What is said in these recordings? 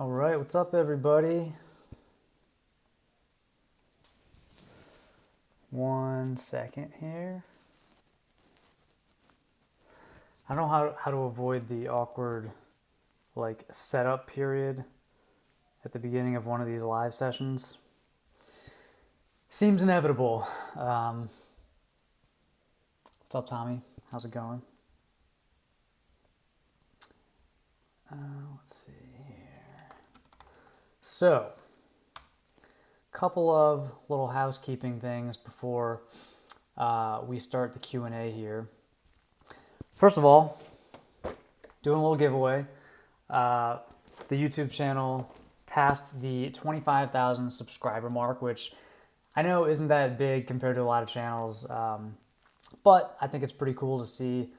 All right, what's up, everybody? 1 second here. I don't know how to avoid the awkward setup period at the beginning of one of these live sessions. Seems inevitable. What's up, Tommy? How's it going? Let's see here. So, couple of little housekeeping things before we start the Q&A here. First of all, doing a little giveaway. The YouTube channel passed the 25,000 subscriber mark, which I know isn't that big compared to a lot of channels, but I think it's pretty cool to see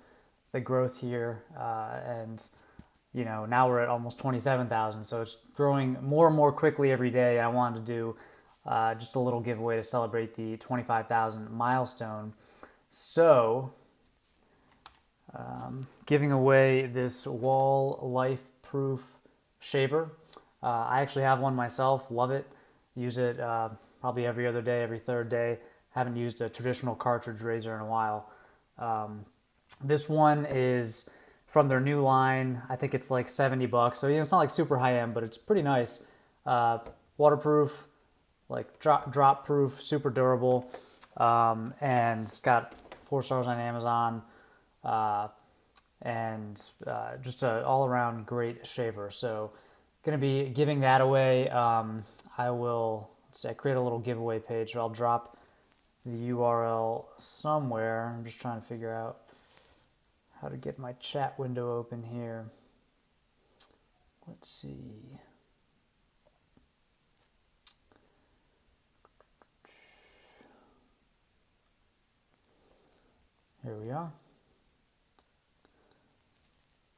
the growth here. And you know, now we're at almost 27,000, so it's growing more and more quickly every day. I wanted to do just a little giveaway to celebrate the 25,000 milestone. So, giving away this wall life proof shaver. I actually have one myself, love it. Use it probably every other day, every third day. Haven't used a traditional cartridge razor in a while. This one is from their new line. I think it's like $70. So, you know, it's not like super high end, but it's pretty nice. Waterproof, like drop proof, super durable. And it's got 4 stars on Amazon. And just an all-around great shaver. So, going to be giving that away. I will, let's see, I create a little giveaway page. So I'll drop the URL somewhere. I'm just trying to figure out how to get my chat window open here. Let's see. Here we are.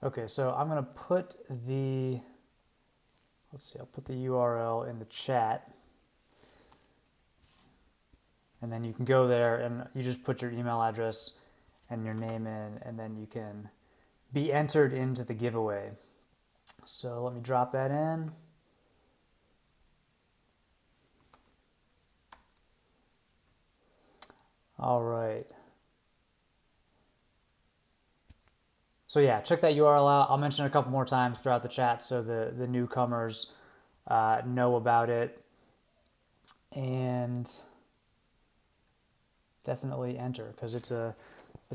Okay, so I'm going to put the, let's see, I'll put the URL in the chat. And then you can go there and you just put your email address and your name in, and then you can be entered into the giveaway. So let me drop that in. All right. So yeah, check that URL out. I'll mention it a couple more times throughout the chat so the newcomers know about it. And definitely enter, because it's a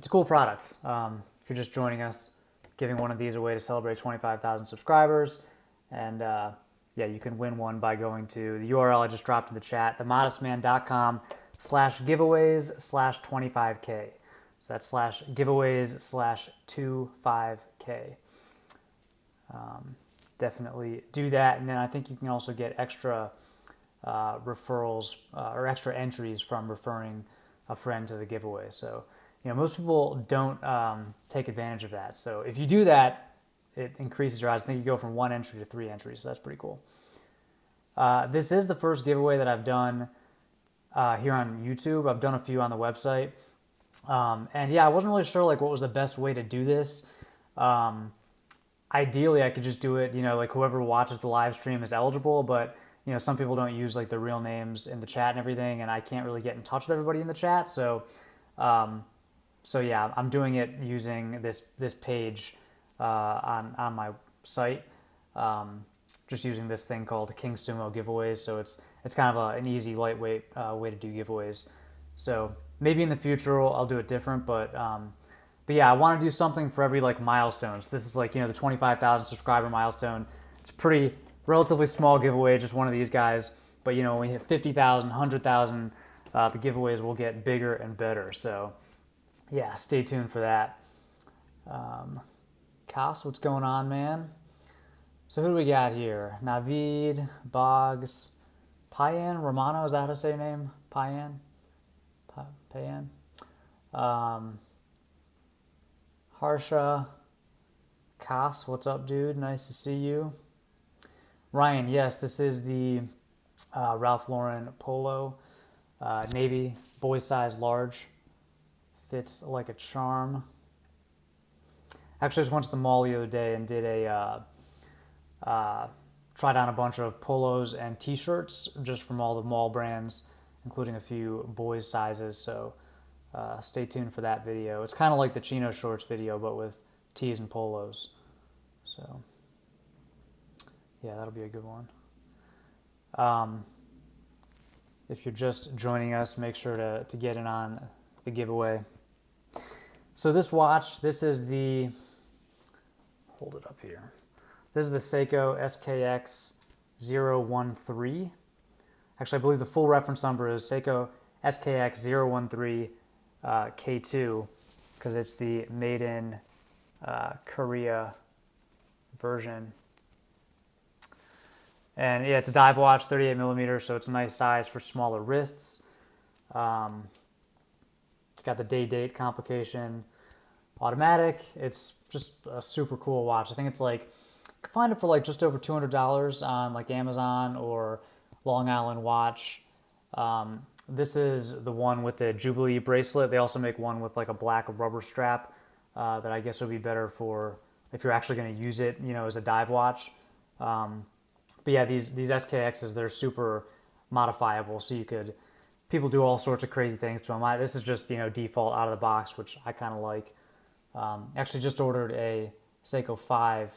cool product. If you're just joining us, giving one of these away to celebrate 25,000 subscribers. And yeah, you can win one by going to the URL I just dropped in the chat, themodestman.com/giveaways/25K. So that's /giveaways/25K. Definitely do that. And then I think you can also get extra referrals or extra entries from referring a friend to the giveaway. So, you know, most people don't take advantage of that. So if you do that, it increases your odds. I think you go from 1 entry to 3 entries. So that's pretty cool. This is the first giveaway that I've done here on YouTube. I've done a few on the website. And yeah, I wasn't really sure like what was the best way to do this. Ideally, I could just do it, you know, like whoever watches the live stream is eligible, but you know, some people don't use like the real names in the chat and everything, and I can't really get in touch with everybody in the chat. So, so yeah, I'm doing it using this page on my site, just using this thing called King Sumo Giveaways. So it's kind of an easy, lightweight way to do giveaways. So maybe in the future I'll do it different, but yeah, I want to do something for every like milestones. This is like, you know, the 25,000 subscriber milestone. It's pretty relatively small giveaway, just one of these guys. But you know, when we hit 50,000, 100,000, the giveaways will get bigger and better. So yeah, stay tuned for that. Kas, what's going on, man? So who do we got here? Navid, Boggs, Payan, Romano, is that how to say your name? Payan? Payan? Harsha, Kas, what's up, dude? Nice to see you. Ryan, yes, this is the Ralph Lauren Polo, navy, boy size, large. Fits like a charm. Actually, I just went to the mall the other day and did a tried on a bunch of polos and t-shirts just from all the mall brands, including a few boys sizes. So stay tuned for that video. It's kind of like the chino shorts video, but with tees and polos. So yeah, that'll be a good one. If you're just joining us, make sure to get in on the giveaway. So this watch, this is the, hold it up here. This is the Seiko SKX 013. Actually, I believe the full reference number is Seiko SKX 013 K2, because it's the made in Korea version. And yeah, it's a dive watch, 38 millimeters, so it's a nice size for smaller wrists. It's got the day-date complication, automatic. It's just a super cool watch. I think it's like, you can find it for like just over $200 on like Amazon or Long Island Watch. This is the one with the Jubilee bracelet. They also make one with like a black rubber strap that I guess would be better for if you're actually going to use it, you know, as a dive watch. But yeah, these SKXs, they're super modifiable, so you could, people do all sorts of crazy things to them. This is just, you know, default out of the box, which I kind of like. Actually just ordered a Seiko 5,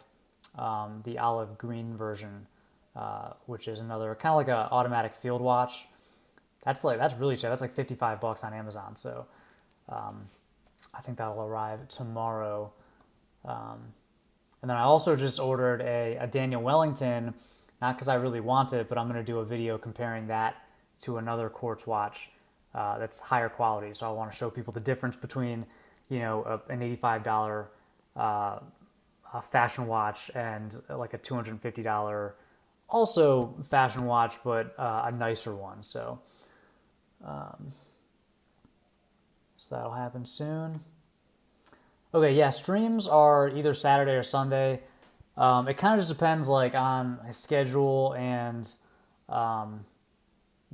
the olive green version, which is another kind of like an automatic field watch. That's really cheap. That's like $55 on Amazon. So I think that'll arrive tomorrow. And then I also just ordered a Daniel Wellington, not because I really want it, but I'm going to do a video comparing that to another quartz watch that's higher quality. So I want to show people the difference between, you know, an $85 a fashion watch and like a $250 also fashion watch, but a nicer one. So that'll happen soon. Okay, yeah, streams are either Saturday or Sunday. It kind of just depends like on my schedule and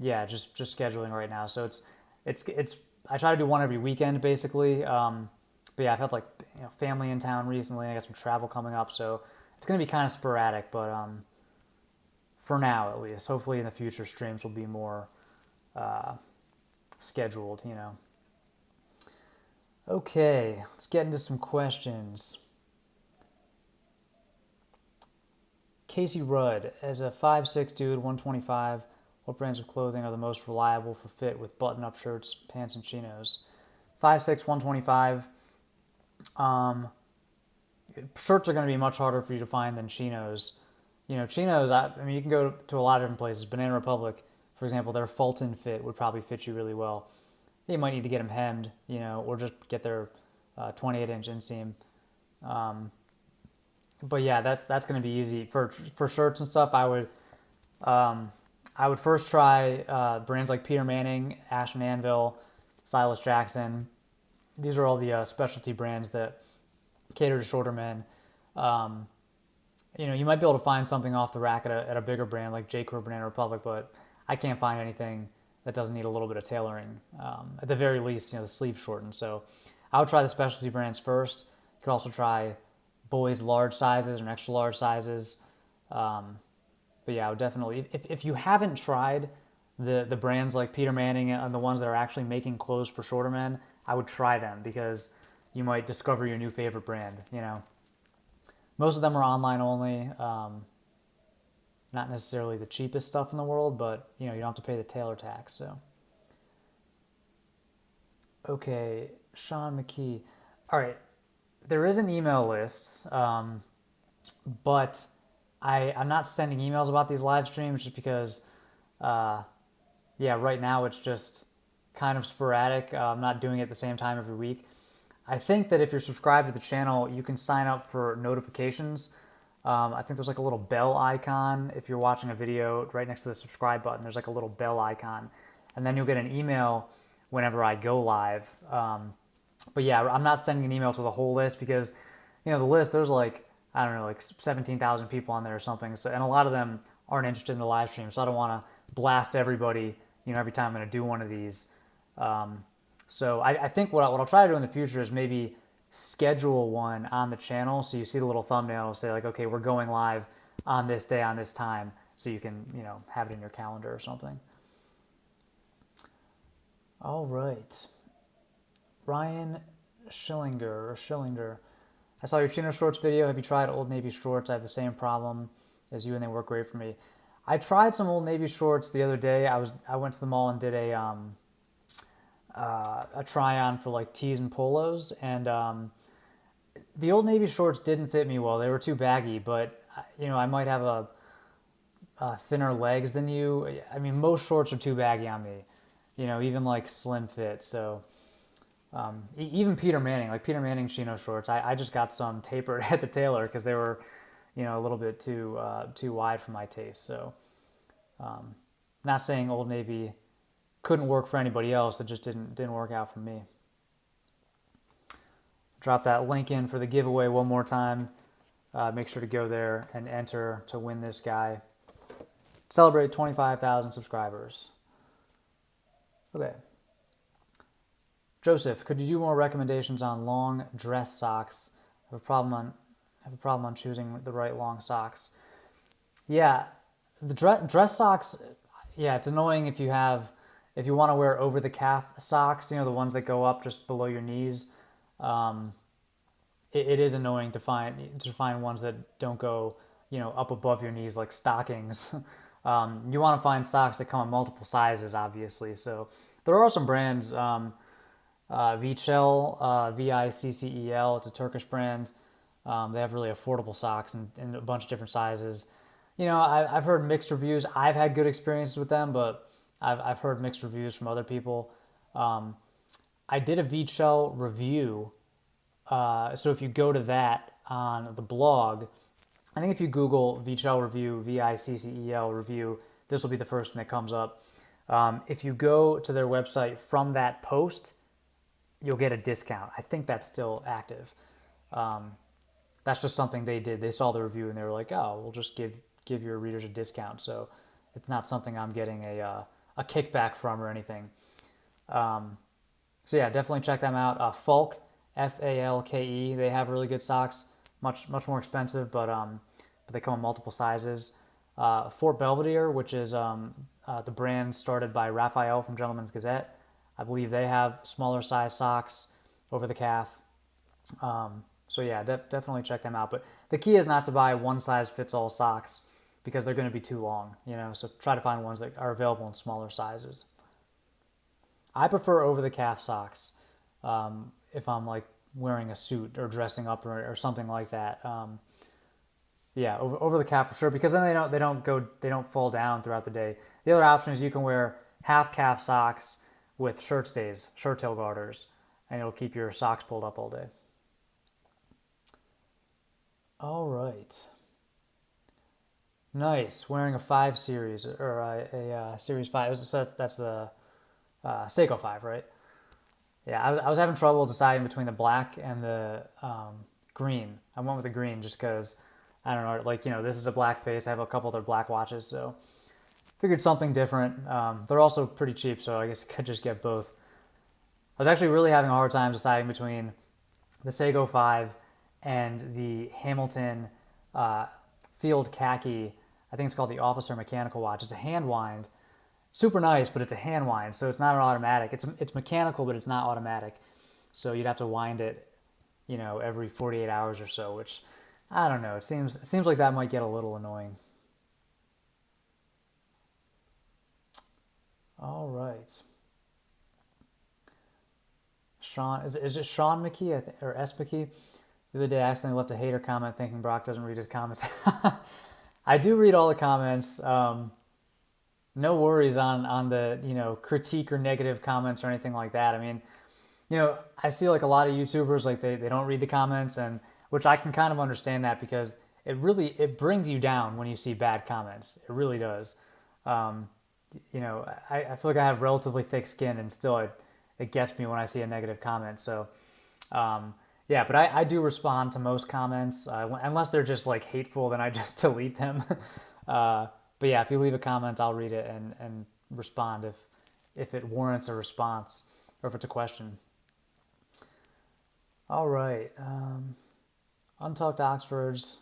yeah, just scheduling right now. So it's I try to do one every weekend basically. But yeah, I've had like, you know, family in town recently. I got some travel coming up, so it's gonna be kind of sporadic. But for now, at least, hopefully in the future, streams will be more scheduled. You know. Okay, let's get into some questions. Casey Rudd, as a 5'6" dude, 125, what brands of clothing are the most reliable for fit with button-up shirts, pants, and chinos? 5'6", 125. Shirts are going to be much harder for you to find than chinos. You know, chinos, I mean, you can go to a lot of different places. Banana Republic, for example, their Fulton fit would probably fit you really well. You might need to get them hemmed, you know, or just get their 28-inch inseam. But yeah, that's going to be easy for shirts and stuff. I would first try brands like Peter Manning, Ash and Anvil, Silas Jackson. These are all the specialty brands that cater to shorter men. You know, you might be able to find something off the rack at a bigger brand like J. Crew, Banana Republic, but I can't find anything that doesn't need a little bit of tailoring. At the very least, you know, the sleeve shortened. So I would try the specialty brands first. You could also try boys large sizes or extra large sizes. But yeah, I would definitely, if you haven't tried the brands like Peter Manning and the ones that are actually making clothes for shorter men, I would try them because you might discover your new favorite brand, you know. Most of them are online only. Not necessarily the cheapest stuff in the world, but you know, you don't have to pay the tailor tax. So, okay, Sean McKee. All right, there is an email list, but I'm not sending emails about these live streams just because, yeah, right now it's just kind of sporadic. I'm not doing it at the same time every week. I think that if you're subscribed to the channel, you can sign up for notifications. I think there's like a little bell icon. If you're watching a video, right next to the subscribe button, there's like a little bell icon. And then you'll get an email whenever I go live. But yeah, I'm not sending an email to the whole list because, you know, the list, there's like, I don't know, like 17,000 people on there or something. So, and a lot of them aren't interested in the live stream. So I don't want to blast everybody, you know, every time I'm going to do one of these. So I think what I'll try to do in the future is maybe schedule one on the channel. So you see the little thumbnail, say like, okay, we're going live on this day, on this time, so you can, have it in your calendar or something. All right. Ryan Schillinger. I saw your chino shorts video. Have you tried Old Navy shorts? I have the same problem as you, and they work great for me. I tried some Old Navy shorts the other day. I went to the mall and did a try on for like tees and polos, and the Old Navy shorts didn't fit me well. They were too baggy, but I might have thinner legs than you. I mean, most shorts are too baggy on me. Even like slim fit. So even Peter Manning, like Peter Manning chino shorts, I just got some tapered at the tailor because they were, a little bit too wide for my taste. So, not saying Old Navy couldn't work for anybody else. It just didn't work out for me. Drop that link in for the giveaway one more time. Make sure to go there and enter to win this guy. Celebrate 25,000 subscribers. Okay. Joseph, could you do more recommendations on long dress socks? I have a problem on choosing the right long socks. Yeah, the dress socks. Yeah, it's annoying if you want to wear over the calf socks. The ones that go up just below your knees. It is annoying to find ones that don't go up above your knees like stockings. You want to find socks that come in multiple sizes, obviously. So there are some brands. Viccel, Viccel. It's a Turkish brand. They have really affordable socks in a bunch of different sizes. I've heard mixed reviews. I've had good experiences with them, but I've heard mixed reviews from other people. I did a Viccel review. So if you go to that on the blog, I think if you Google Viccel review, Viccel review, this will be the first thing that comes up. If you go to their website from that post, you'll get a discount. I think that's still active. That's just something they did. They saw the review and they were like, "Oh, we'll just give your readers a discount." So it's not something I'm getting a kickback from or anything. So yeah, definitely check them out. Falke, Falke. They have really good socks. Much more expensive, but they come in multiple sizes. Fort Belvedere, which is the brand started by Raphael from Gentleman's Gazette. I believe they have smaller size socks over the calf. So yeah, definitely check them out. But the key is not to buy one size fits all socks because they're going to be too long. So try to find ones that are available in smaller sizes. I prefer over the calf socks if I'm like wearing a suit or dressing up or something like that. Yeah, over the calf for sure, because then they don't fall down throughout the day. The other option is you can wear half calf socks with shirt tail garters, and it'll keep your socks pulled up all day. All right. Nice. Wearing a 5 series or a series 5. So that's the Seiko 5, right? Yeah, I was having trouble deciding between the black and the green. I went with the green just because, I don't know, like, this is a black face. I have a couple other black watches, so figured something different. They're also pretty cheap, so I guess I could just get both. I was actually really having a hard time deciding between the Seiko 5 and the Hamilton Field Khaki. I think it's called the Officer Mechanical Watch. It's a hand wind. Super nice, but it's a hand wind, so it's not an automatic. It's mechanical, but it's not automatic. So you'd have to wind it, every 48 hours or so, which I don't know. It seems like that might get a little annoying. All right. Sean, is it Sean McKee or S McKee? The other day, I accidentally left a hater comment thinking Brock doesn't read his comments. I do read all the comments. No worries on the critique or negative comments or anything like that. I mean, I see like a lot of YouTubers like they don't read the comments, and which I can kind of understand that because it brings you down when you see bad comments. It really does. I feel like I have relatively thick skin, and still it gets me when I see a negative comment. So yeah, but I do respond to most comments unless they're just like hateful, then I just delete them. But yeah, if you leave a comment, I'll read it and respond if it warrants a response or if it's a question. All right. Untucked Oxfords,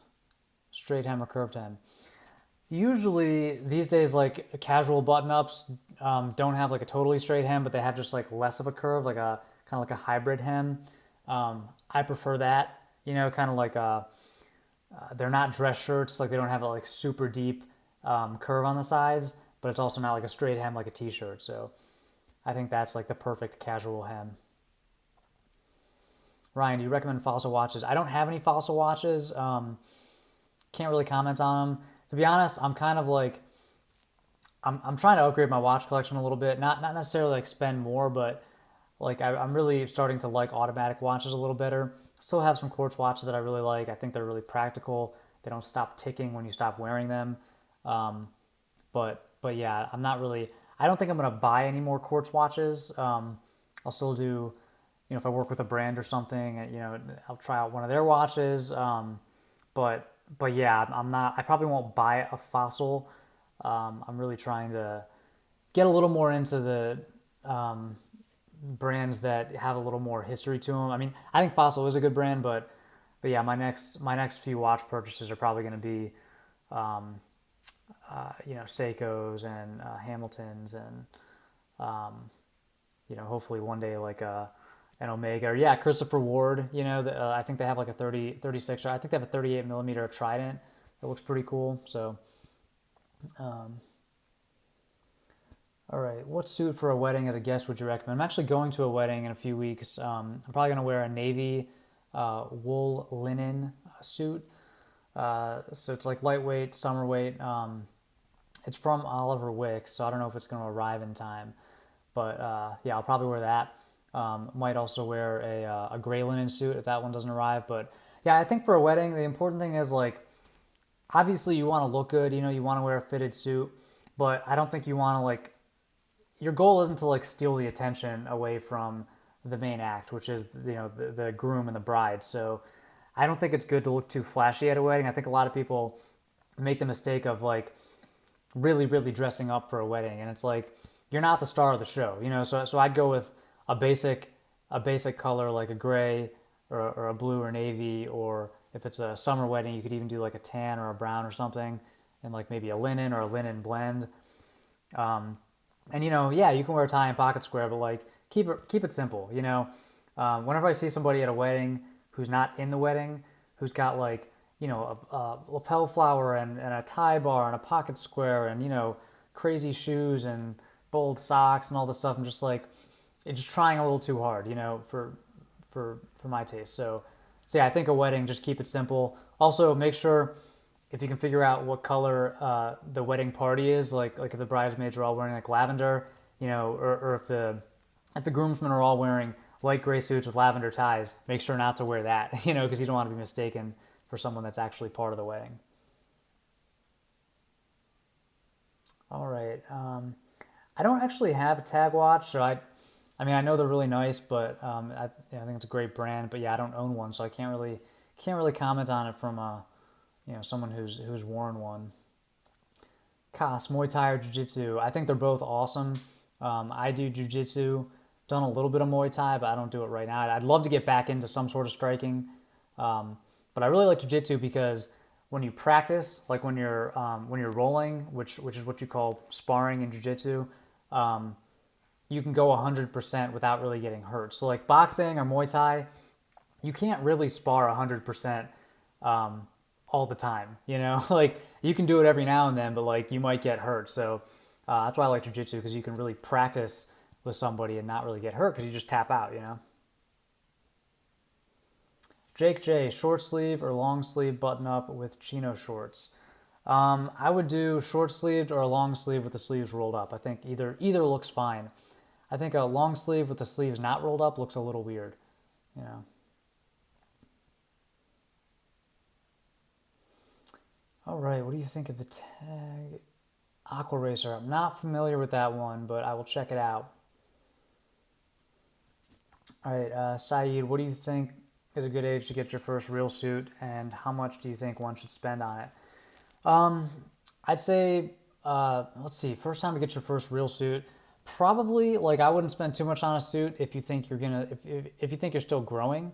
straight hem or curved hem. Usually these days, like casual button ups don't have like a totally straight hem, but they have just like less of a curve, like a kind of like a hybrid hem. I prefer that, kind of like they're not dress shirts, like they don't have a like super deep curve on the sides, but it's also not like a straight hem like a t-shirt. So I think that's like the perfect casual hem. Ryan, do you recommend fossil watches? I don't have any fossil watches. Can't really comment on them. To be honest, I'm kind of like I'm trying to upgrade my watch collection a little bit. Not necessarily like spend more, but like I'm really starting to like automatic watches a little better. Still have some quartz watches that I really like. I think they're really practical. They don't stop ticking when you stop wearing them. Um, but yeah, I'm not really. I don't think I'm gonna buy any more quartz watches. I'll still do, if I work with a brand or something, I'll try out one of their watches. But yeah, I'm not. I probably won't buy a fossil. I'm really trying to get a little more into the brands that have a little more history to them. I mean, I think Fossil is a good brand, but yeah, my next few watch purchases are probably going to be Seikos and Hamiltons and hopefully one day like an Omega or yeah, Christopher Ward. I think they have like a 30 36 or I think they have a 38 millimeter Trident that looks pretty cool. So all right, what suit for a wedding as a guest would you recommend? I'm actually going to a wedding in a few weeks. I'm probably going to wear a navy wool linen suit. So it's like lightweight, summer weight. It's from Oliver Wick, so I don't know if it's going to arrive in time. But yeah, I'll probably wear that. Might also wear a gray linen suit if that one doesn't arrive. But yeah, I think for a wedding, the important thing is like, obviously you want to look good. You want to wear a fitted suit, but I don't think you want to like your goal isn't to like steal the attention away from the main act, which is the groom and the bride. So I don't think it's good to look too flashy at a wedding. I think a lot of people make the mistake of like really dressing up for a wedding, and it's like you're not the star of the show. So I'd go with a basic color like a gray or a blue or navy, or if it's a summer wedding, you could even do like a tan or a brown or something, and like maybe a linen or a linen blend. And yeah, you can wear a tie and pocket square, but like keep it simple. Whenever I see somebody at a wedding who's not in the wedding, who's got like a lapel flower and a tie bar and a pocket square and crazy shoes and bold socks and all this stuff, I'm just like it's just trying a little too hard, for my taste. So yeah, I think a wedding, just keep it simple. Also, make sure if you can figure out what color the wedding party is, like if the bridesmaids are all wearing like lavender, or if the groomsmen are all wearing light gray suits with lavender ties, make sure not to wear that, because you don't want to be mistaken for someone that's actually part of the wedding. All right, I don't actually have a tag watch, so I mean, I know they're really nice, but I think it's a great brand. But yeah, I don't own one, so I can't really comment on it from someone who's worn one. Kas, Muay Thai or Jiu Jitsu. I think they're both awesome. I do Jiu Jitsu, done a little bit of Muay Thai, but I don't do it right now. I'd love to get back into some sort of striking, but I really like Jiu Jitsu because when you practice, like when you're rolling, which is what you call sparring in Jiu Jitsu, you can go 100% without really getting hurt. So like boxing or Muay Thai, you can't really spar 100% all the time. Like you can do it every now and then, but like you might get hurt. So that's why I like jujitsu, because you can really practice with somebody and not really get hurt because you just tap out. Jake J, short sleeve or long sleeve button up with chino shorts. I would do short sleeved or a long sleeve with the sleeves rolled up. I think either looks fine. I think a long sleeve with the sleeves not rolled up looks a little weird. You know. All right, what do you think of the tag Aqua Racer? I'm not familiar with that one, but I will check it out. All right, Saeed, what do you think is a good age to get your first real suit, and how much do you think one should spend on it? I'd say, let's see, first time to get your first real suit, probably like I wouldn't spend too much on a suit if you think you're if you think you're still growing,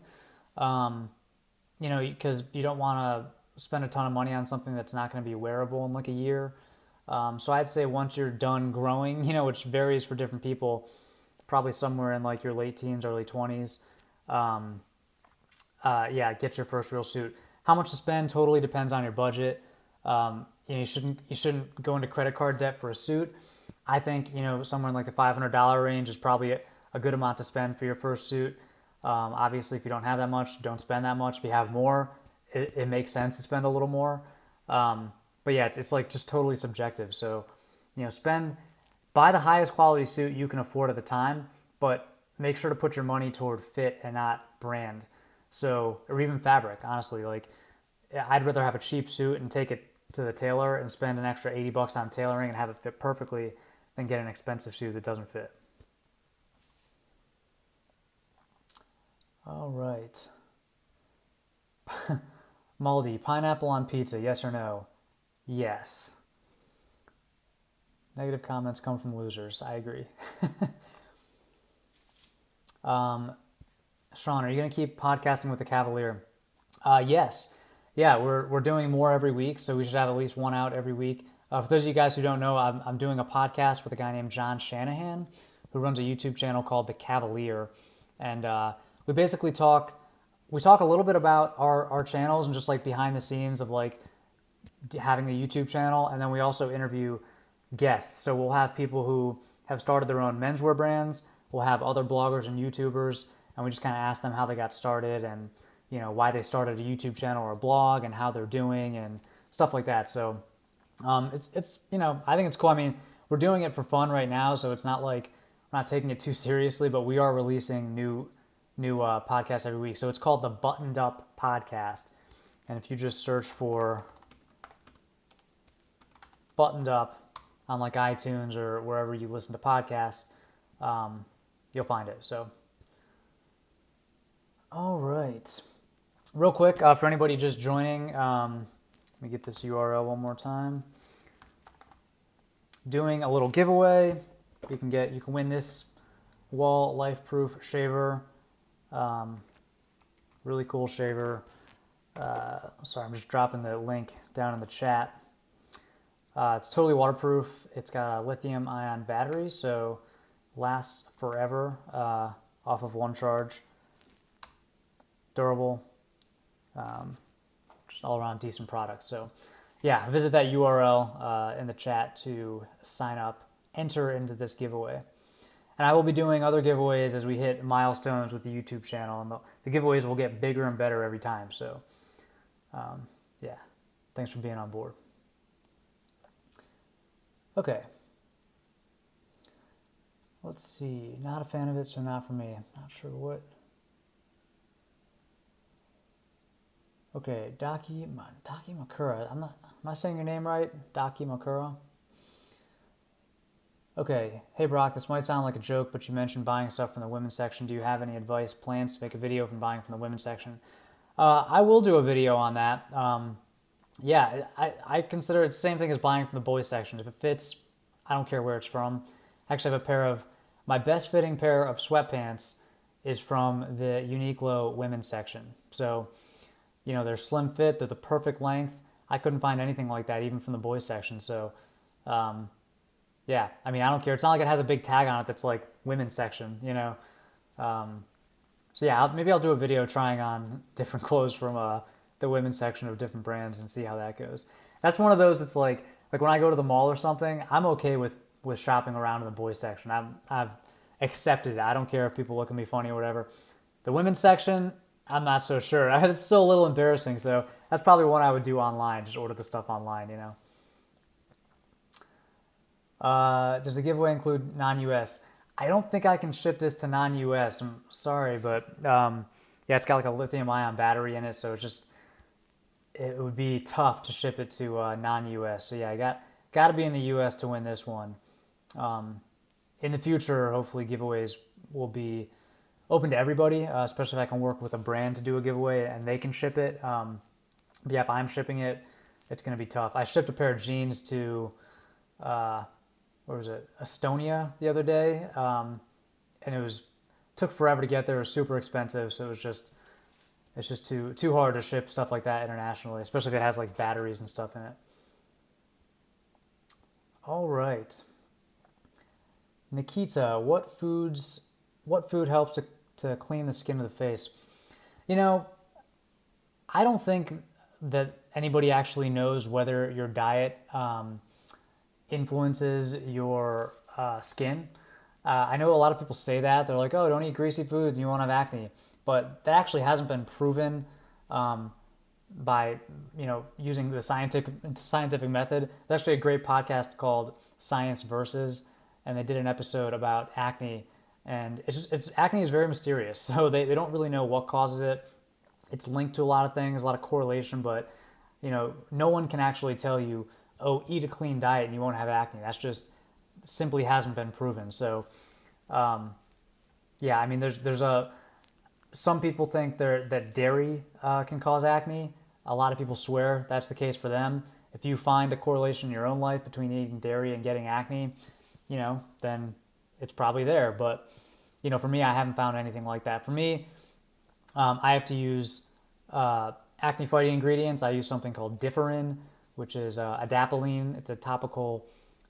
because you don't want to spend a ton of money on something that's not going to be wearable in like a year. So I'd say once you're done growing, which varies for different people, probably somewhere in like your late teens, early 20s. Yeah, get your first real suit. How much to spend totally depends on your budget. You shouldn't go into credit card debt for a suit. I think somewhere in like the $500 range is probably a good amount to spend for your first suit. Obviously, if you don't have that much, don't spend that much. If you have more, it makes sense to spend a little more. But yeah, it's like just totally subjective. So, buy the highest quality suit you can afford at the time, but make sure to put your money toward fit and not brand. So, or even fabric, honestly. Like, I'd rather have a cheap suit and take it to the tailor and spend an extra $80 on tailoring and have it fit perfectly than get an expensive suit that doesn't fit. All right. Maldi, pineapple on pizza, yes or no? Yes. Negative comments come from losers. I agree. Sean, are you going to keep podcasting with the Cavalier? Yes. Yeah, we're doing more every week, so we should have at least one out every week. For those of you guys who don't know, I'm doing a podcast with a guy named John Shanahan, who runs a YouTube channel called The Cavalier, and we basically we talk a little bit about our channels and just like behind the scenes of like having a YouTube channel, and then we also interview guests. So we'll have people who have started their own menswear brands. We'll have other bloggers and YouTubers, and we just kind of ask them how they got started and why they started a YouTube channel or a blog and how they're doing and stuff like that. So it's I think it's cool. I mean, we're doing it for fun right now, so it's not like we're not taking it too seriously, but we are releasing new podcasts every week. So it's called the Buttoned Up Podcast, and if you just search for Buttoned Up on like iTunes or wherever you listen to podcasts, you'll find it. So, all right. Real quick, for anybody just joining, let me get this URL one more time. Doing a little giveaway. You can win this Wall Life-Proof shaver. Really cool shaver. Sorry, I'm just dropping the link down in the chat. It's totally waterproof. It's got a lithium-ion battery, so lasts forever off of one charge. Durable. Just all around decent product. So yeah, visit that URL in the chat to sign up, enter into this giveaway. And I will be doing other giveaways as we hit milestones with the YouTube channel, and the giveaways will get bigger and better every time. So yeah, thanks for being on board. Okay. Let's see. Not a fan of it, so not for me. Not sure what. Okay, Daki Makura. Am I saying your name right? Daki Makura? Okay. Hey Brock, this might sound like a joke, but you mentioned buying stuff from the women's section. Do you have any advice, plans to make a video from buying from the women's section? I will do a video on that. Yeah, I consider it the same thing as buying from the boys section. If it fits, I don't care where it's from. I actually have my best fitting pair of sweatpants is from the Uniqlo women's section. So, they're slim fit, they're the perfect length. I couldn't find anything like that even from the boys section. So, yeah, I mean, I don't care. It's not like it has a big tag on it that's like women's section, So yeah, maybe I'll do a video trying on different clothes from the women's section of different brands and see how that goes. That's one of those that's like when I go to the mall or something, I'm okay with shopping around in the boys section. I've accepted it. I don't care if people look at me funny or whatever. The women's section, I'm not so sure. It's still a little embarrassing, so that's probably one I would do online. Just order the stuff online, Does the giveaway include non-US? I don't think I can ship this to non-US. I'm sorry, but yeah, it's got like a lithium-ion battery in it, so it would be tough to ship it to non-US. So yeah, I got to be in the US to win this one. In the future, hopefully giveaways will be open to everybody, especially if I can work with a brand to do a giveaway and they can ship it. But yeah, if I'm shipping it, it's going to be tough. I shipped a pair of jeans to, Estonia the other day, and took forever to get there. It was super expensive, so it was just, It's just too hard to ship stuff like that internationally, especially if it has like batteries and stuff in it. All right, Nikita, what food helps to clean the skin of the face? You know, I don't think that anybody actually knows whether your diet influences your skin. I know a lot of people say that. They're like, oh, don't eat greasy foods, you won't have acne. But that actually hasn't been proven by using the scientific method. There's actually a great podcast called Science Versus, and they did an episode about acne. And it's acne is very mysterious. So they don't really know what causes it. It's linked to a lot of things, a lot of correlation, but no one can actually tell you, oh, eat a clean diet and you won't have acne. That's just simply hasn't been proven. So, yeah, I mean, there's a some people think that dairy can cause acne. A lot of people swear that's the case for them. If you find a correlation in your own life between eating dairy and getting acne, then it's probably there. But for me, I haven't found anything like that. For me, I have to use acne fighting ingredients. I use something called Differin, which is adapalene. It's a topical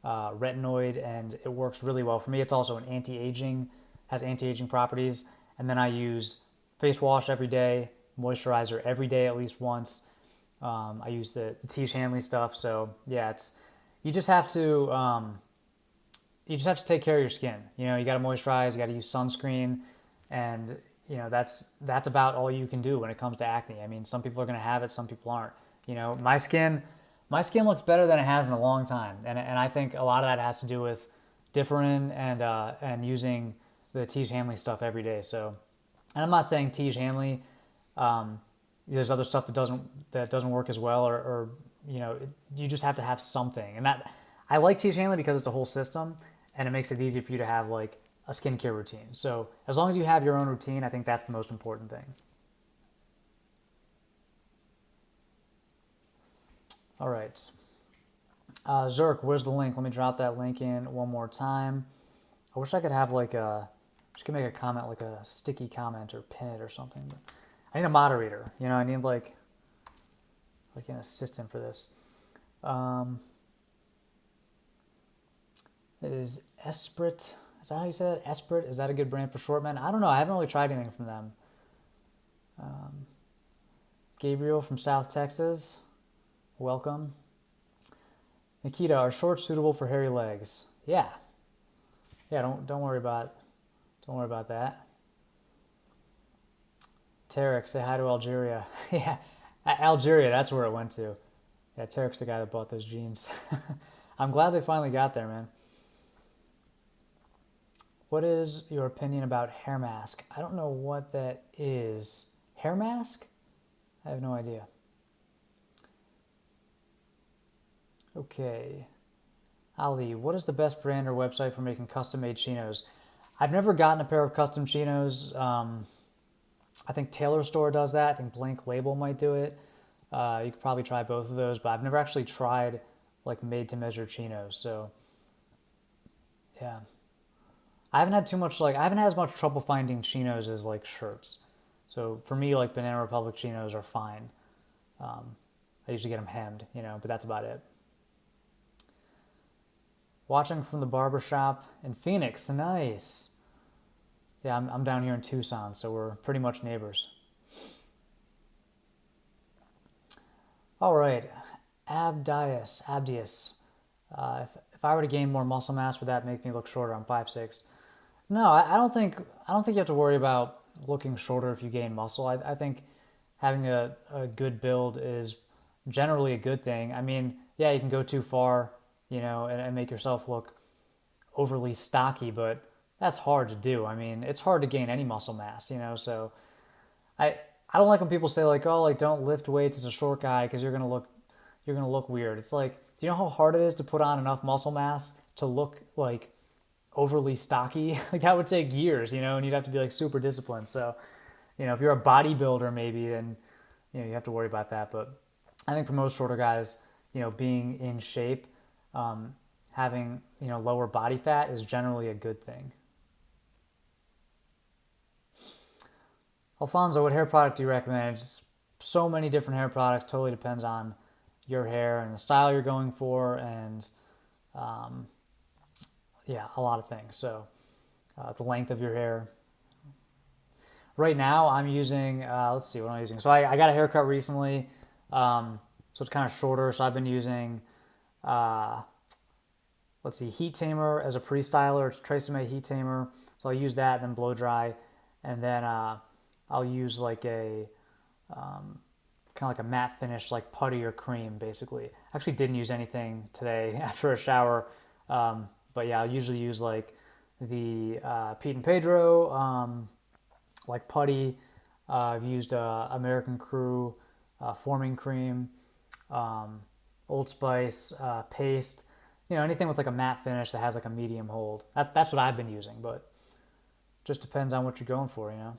retinoid, and it works really well for me. It's also an anti-aging, has anti-aging properties. And then I use face wash every day, moisturizer every day at least once. I use the Henley stuff. So yeah, you just have to take care of your skin. You got to moisturize, you got to use sunscreen, and that's about all you can do when it comes to acne. I mean, some people are going to have it, some people aren't. My skin looks better than it has in a long time, and I think a lot of that has to do with Differin and using the Henley stuff every day. So, and I'm not saying Henley. There's other stuff that doesn't work as well, or you just have to have something. And that I like Henley because it's a whole system, and it makes it easy for you to have like a skincare routine. So as long as you have your own routine, I think that's the most important thing. All right. Zerk, where's the link? Let me drop that link in one more time. I wish I could have just could make a comment, like a sticky comment or pin it or something. But I need a moderator. I need like an assistant for this. Is Esprit, is that how you say it? Esprit, is that a good brand for short men? I don't know. I haven't really tried anything from them. Gabriel from South Texas, welcome. Nikita, are shorts suitable for hairy legs? Yeah. Don't worry about that. Tarek, say hi to Algeria. Yeah, Algeria, that's where it went to. Yeah, Tarek's the guy that bought those jeans. I'm glad they finally got there, man. What is your opinion about hair mask? I don't know what that is. Hair mask? I have no idea. Okay. Ali, what is the best brand or website for making custom-made chinos? I've never gotten a pair of custom chinos. I think Tailor Store does that. I think Blank Label might do it. You could probably try both of those, but I've never actually tried like made-to-measure chinos. So, yeah. I haven't had as much trouble finding chinos as like shirts. So for me, like Banana Republic chinos are fine. I usually get them hemmed, but that's about it. Watching from the barber shop in Phoenix, nice. Yeah, I'm down here in Tucson, so we're pretty much neighbors. All right, Abdius. If I were to gain more muscle mass, would that make me look shorter? I'm 5'6". No, I don't think you have to worry about looking shorter if you gain muscle. I think having a good build is generally a good thing. I mean, yeah, you can go too far, and make yourself look overly stocky, but that's hard to do. I mean, it's hard to gain any muscle mass, so I don't like when people say like, oh, like don't lift weights as a short guy because you're gonna look weird. It's like, do you know how hard it is to put on enough muscle mass to look like overly stocky? Like that would take years, and you'd have to be like super disciplined. So, if you're a bodybuilder maybe, then you have to worry about that. But I think for most shorter guys, being in shape, having lower body fat is generally a good thing. Alfonso, what hair product do you recommend? It's so many different hair products. Totally depends on your hair and the style you're going for, and um, yeah, a lot of things. So the length of your hair. Right now, I'm using. Let's see what I'm using. So I got a haircut recently, so it's kind of shorter. So I've been using. Uh, let's see, heat tamer as a pre-styler. It's Tresemme heat tamer. So I'll use that, then blow dry, and then I'll use like a kind of like a matte finish, like putty or cream, basically. Actually, didn't use anything today after a shower, but yeah, I'll usually use like the Pete and Pedro, like putty. I've used American Crew forming cream, Old Spice paste. You know, anything with like a matte finish that has like a medium hold. That's what I've been using, but just depends on what you're going for, you know.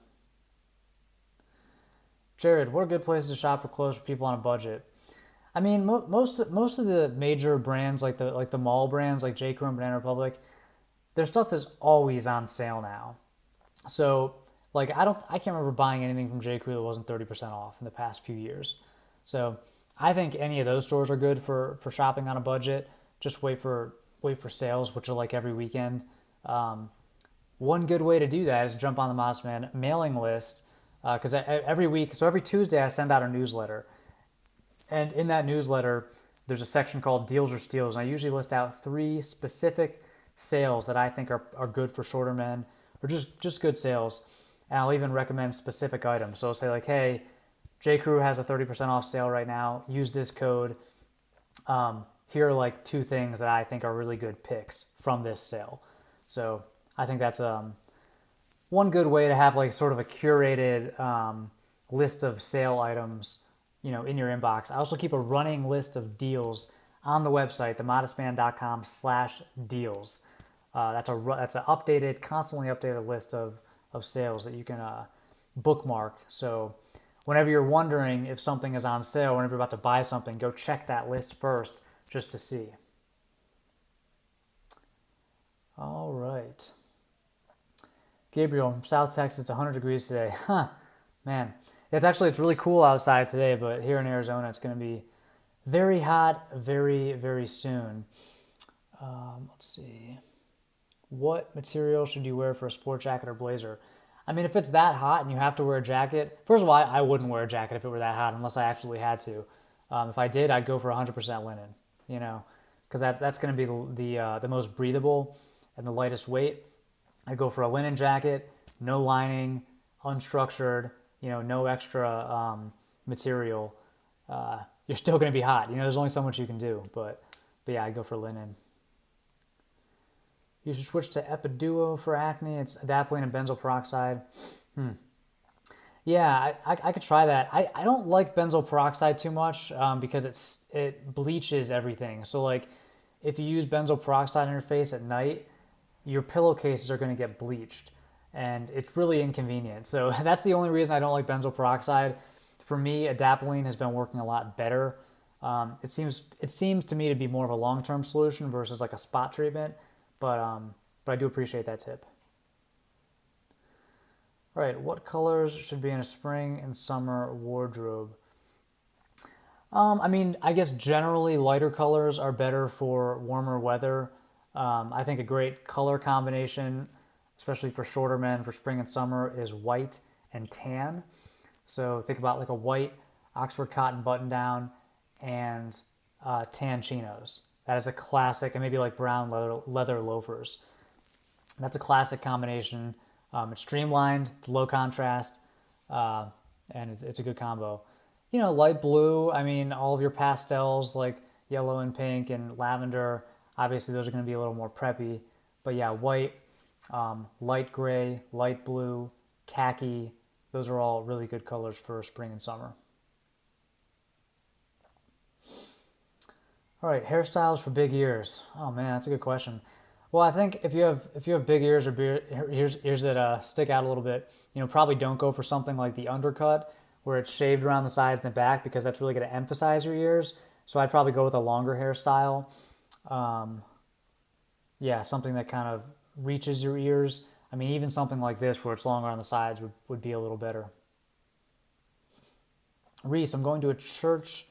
Jared, what are good places to shop for clothes for people on a budget? I mean, most of the major brands, like the mall brands, like J. Crew and Banana Republic, their stuff is always on sale now. So, like, I can't remember buying anything from J. Crew that wasn't 30% off in the past few years. So, I think any of those stores are good for shopping on a budget. Just wait for sales, which are like every weekend. Um, One good way to do that is jump on the Modest Man mailing list, because every week, so every Tuesday, I send out a newsletter, and in that newsletter, there's a section called Deals or Steals, and I usually list out 3 specific sales that I think are good for shorter men, or just good sales, and I'll even recommend specific items. So I'll say like, hey, J. Crew has a 30% off sale right now. Use this code. Here are like 2 things that I think are really good picks from this sale. So I think that's one good way to have like sort of a curated list of sale items, you know, in your inbox. I also keep a running list of deals on the website, themodestman.com/deals. That's an updated, constantly updated list of sales that you can bookmark. So whenever you're wondering if something is on sale, whenever you're about to buy something, go check that list first just to see. All right. Gabriel from South Texas, it's 100 degrees today. Huh, man. It's really cool outside today, but here in Arizona, it's going to be very hot very, very soon. Let's see. What material should you wear for a sport jacket or blazer? I mean, if it's that hot and you have to wear a jacket, first of all, I wouldn't wear a jacket if it were that hot unless I absolutely had to. If I did, I'd go for 100% linen, you know, because that's going to be the most breathable and the lightest weight. I go for a linen jacket, no lining, unstructured, you know, no extra material. You're still going to be hot. You know, there's only so much you can do, but yeah, I go for linen. You should switch to Epiduo for acne. It's adapalene and benzoyl peroxide. Yeah, I could try that. I don't like benzoyl peroxide too much because it bleaches everything. So like, if you use benzoyl peroxide on your face at night, your pillowcases are going to get bleached, and it's really inconvenient. So that's the only reason I don't like benzoyl peroxide. For me, adapalene has been working a lot better. It seems to me to be more of a long-term solution versus like a spot treatment, but I do appreciate that tip. All right, what colors should be in a spring and summer wardrobe? I mean, I guess generally lighter colors are better for warmer weather. I think a great color combination, especially for shorter men for spring and summer, is white and tan. So think about like a white Oxford cotton button down and tan chinos. That is a classic, and maybe like brown leather loafers. That's a classic combination. It's streamlined, it's low contrast, and it's a good combo. You know, light blue, I mean, all of your pastels like yellow and pink and lavender, obviously those are going to be a little more preppy. But yeah, white, light gray, light blue, khaki, those are all really good colors for spring and summer. All right, hairstyles for big ears. Oh man, that's a good question. Well, I think if you have big ears or ears that stick out a little bit, you know, probably don't go for something like the undercut where it's shaved around the sides and the back because that's really going to emphasize your ears. So I'd probably go with a longer hairstyle. Yeah, something that kind of reaches your ears. I mean, even something like this where it's longer on the sides would be a little better. Reese, I'm going to a church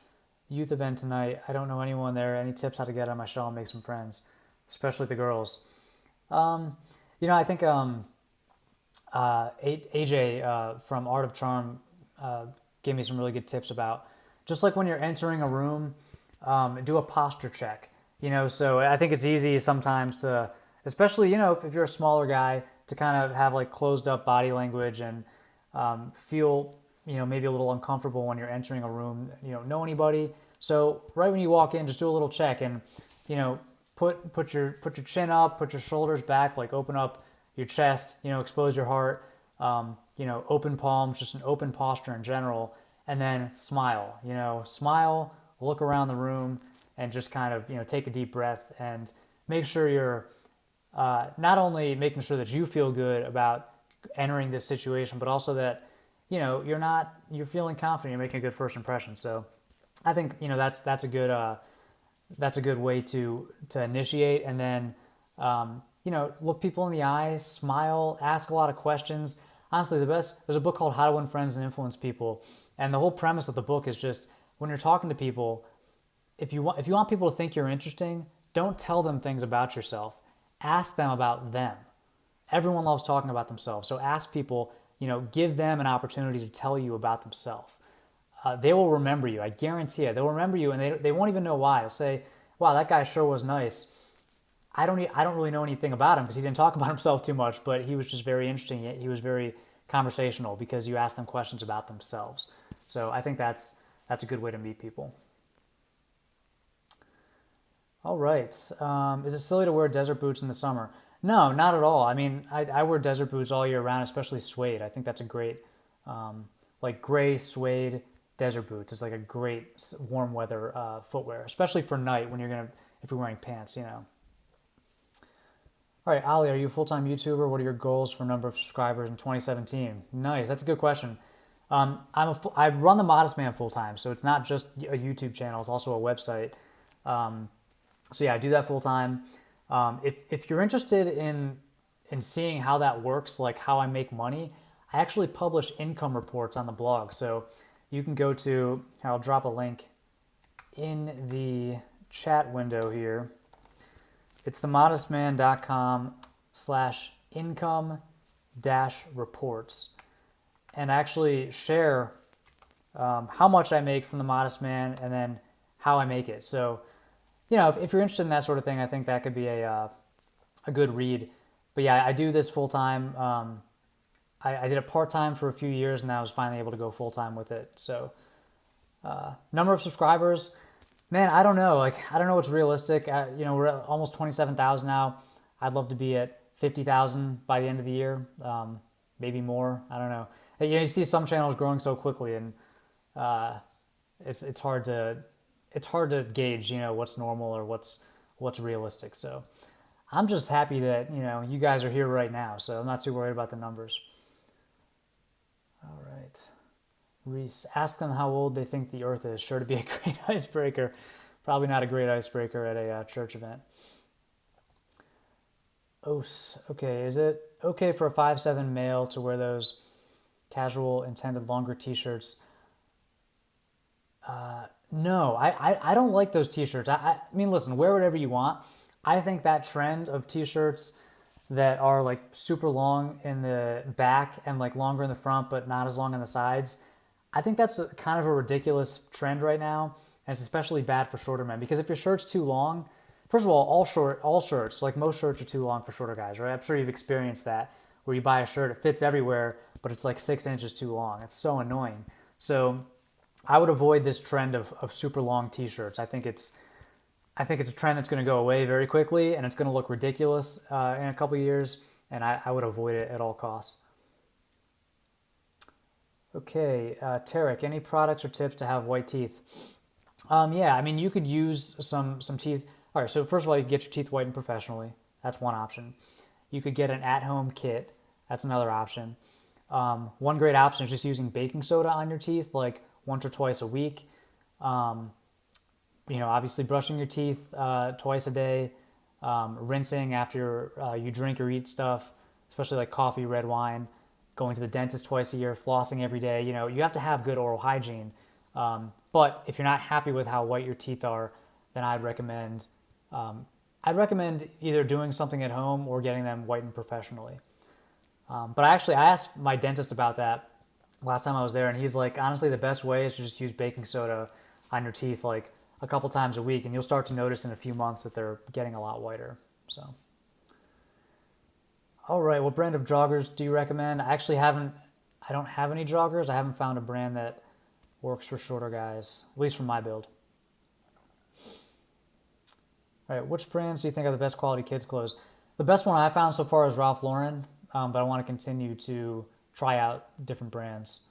youth event tonight. I don't know anyone there. Any tips how to get on my shell and make some friends, especially the girls? Um, I think AJ from Art of Charm uh, gave me some really good tips about just like when you're entering a room, do a posture check. So I think it's easy sometimes to, especially if you're a smaller guy, to kind of have like closed up body language and feel maybe a little uncomfortable when you're entering a room. You don't know anybody, so right when you walk in, just do a little check and you know put your chin up, put your shoulders back, like open up your chest, expose your heart, open palms, just an open posture in general, and then smile. Smile, look around the room, and just kind of take a deep breath and make sure you're not only making sure that you feel good about entering this situation, but also that you're feeling confident, you're making a good first impression. So I think that's a good way to initiate, and then look people in the eye, smile, ask a lot of questions. Honestly, there's a book called How to Win Friends and Influence People, and the whole premise of the book is just when you're talking to people, if you want people to think you're interesting, don't tell them things about yourself. Ask them about them. Everyone loves talking about themselves, so ask people, give them an opportunity to tell you about themselves. They will remember you. I guarantee it. They'll remember you, and they won't even know why. They'll say, "Wow, that guy sure was nice. I don't really know anything about him because he didn't talk about himself too much, but he was just very interesting. He was very conversational because you asked them questions about themselves." So I think that's a good way to meet people. All right. Is it silly to wear desert boots in the summer? No, not at all. I mean, I wear desert boots all year round, especially suede. I think that's a great, like gray suede desert boots. It's like a great warm weather footwear, especially for night if you're wearing pants. All right, Ali, are you a full-time YouTuber? What are your goals for number of subscribers in 2017? Nice, that's a good question. I run the Modest Man full-time, so it's not just a YouTube channel; it's also a website. So yeah, I do that full-time. If you're interested in seeing how that works, like how I make money, I actually publish income reports on the blog. So you can go to, I'll drop a link in the chat window here. It's themodestman.com/income-reports, and actually share how much I make from the Modest Man and then how I make it. So, if you're interested in that sort of thing, I think that could be a good read. But yeah, I do this full time. I did it part time for a few years, and I was finally able to go full time with it. So, number of subscribers. Man, I don't know. Like, I don't know what's realistic. We're at almost 27,000 now. I'd love to be at 50,000 by the end of the year, maybe more. I don't know. You see some channels growing so quickly, and it's hard to gauge, what's normal or what's realistic. So I'm just happy that you guys are here right now. So I'm not too worried about the numbers. All right. Reese, ask them how old they think the Earth is. Sure to be a great icebreaker. Probably not a great icebreaker at a church event. Os, okay, is it okay for a 5'7" male to wear those casual intended longer t-shirts? No, I don't like those t-shirts. I mean, listen, wear whatever you want. I think that trend of t-shirts that are like super long in the back and like longer in the front but not as long on the sides, I think that's kind of a ridiculous trend right now, and it's especially bad for shorter men because if your shirt's too long, first of all shirts, like most shirts are too long for shorter guys, right? I'm sure you've experienced that where you buy a shirt, it fits everywhere, but it's like 6 inches too long. It's so annoying. So I would avoid this trend of super long t-shirts. I think it's a trend that's going to go away very quickly, and it's going to look ridiculous in a couple of years, and I would avoid it at all costs. Okay, Tarek, any products or tips to have white teeth? Yeah, I mean, you could use some teeth. All right, so first of all, you can get your teeth whitened professionally. That's one option. You could get an at-home kit. That's another option. One great option is just using baking soda on your teeth, like once or twice a week. Obviously brushing your teeth twice a day, rinsing after you drink or eat stuff, especially like coffee, red wine, going to the dentist twice a year, flossing every day. You have to have good oral hygiene. But if you're not happy with how white your teeth are, then I'd recommend either doing something at home or getting them whitened professionally. But I asked my dentist about that last time I was there, and he's like, honestly, the best way is to just use baking soda on your teeth like a couple times a week, and you'll start to notice in a few months that they're getting a lot whiter. So, all right, what brand of joggers do you recommend? I don't have any joggers. I haven't found a brand that works for shorter guys, at least for my build. All right, which brands do you think are the best quality kids clothes? The best one I found so far is Ralph Lauren, but I want to continue to try out different brands.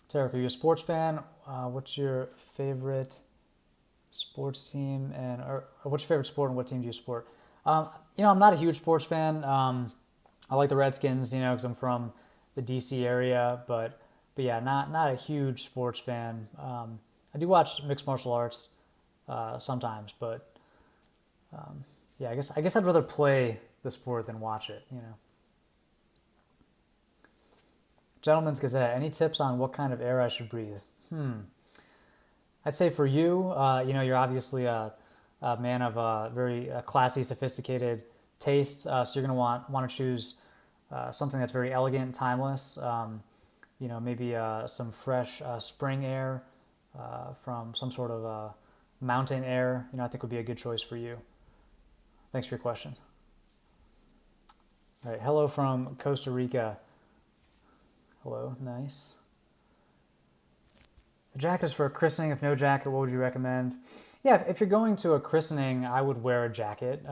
Tarek, are you a sports fan? What's your favorite sports team, or what's your favorite sport, and what team do you support? I'm not a huge sports fan. I like the Redskins, because I'm from the DC area, but yeah, not a huge sports fan. I do watch mixed martial arts sometimes, but yeah, I guess I'd rather play the sport than watch it. Gentleman's Gazette. Any tips on what kind of air I should breathe? I'd say for you, you're obviously a man of very classy, sophisticated tastes, so you're going to want to choose something that's very elegant and timeless. Maybe some fresh spring air from some sort of mountain air, I think would be a good choice for you. Thanks for your question. All right, hello from Costa Rica. Hello, nice. The jacket is for a christening. If no jacket, what would you recommend? Yeah, if you're going to a christening, I would wear a jacket.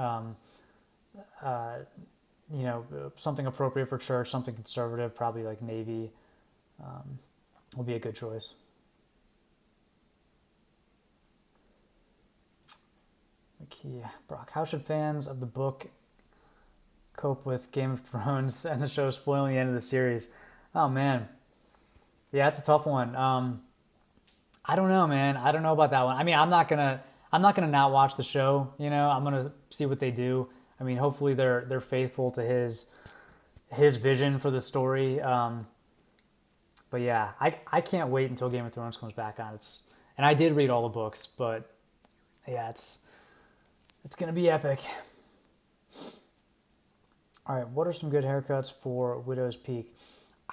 Something appropriate for church, something conservative, probably like navy, will be a good choice. Okay, Brock, how should fans of the book cope with Game of Thrones and the show spoiling the end of the series? Oh man, yeah, it's a tough one. I don't know, man. I don't know about that one. I mean, I'm not gonna not watch the show. I'm gonna see what they do. I mean, hopefully they're faithful to his vision for the story. But yeah, I can't wait until Game of Thrones comes back on. And I did read all the books, but yeah, it's gonna be epic. All right, what are some good haircuts for Widow's Peak?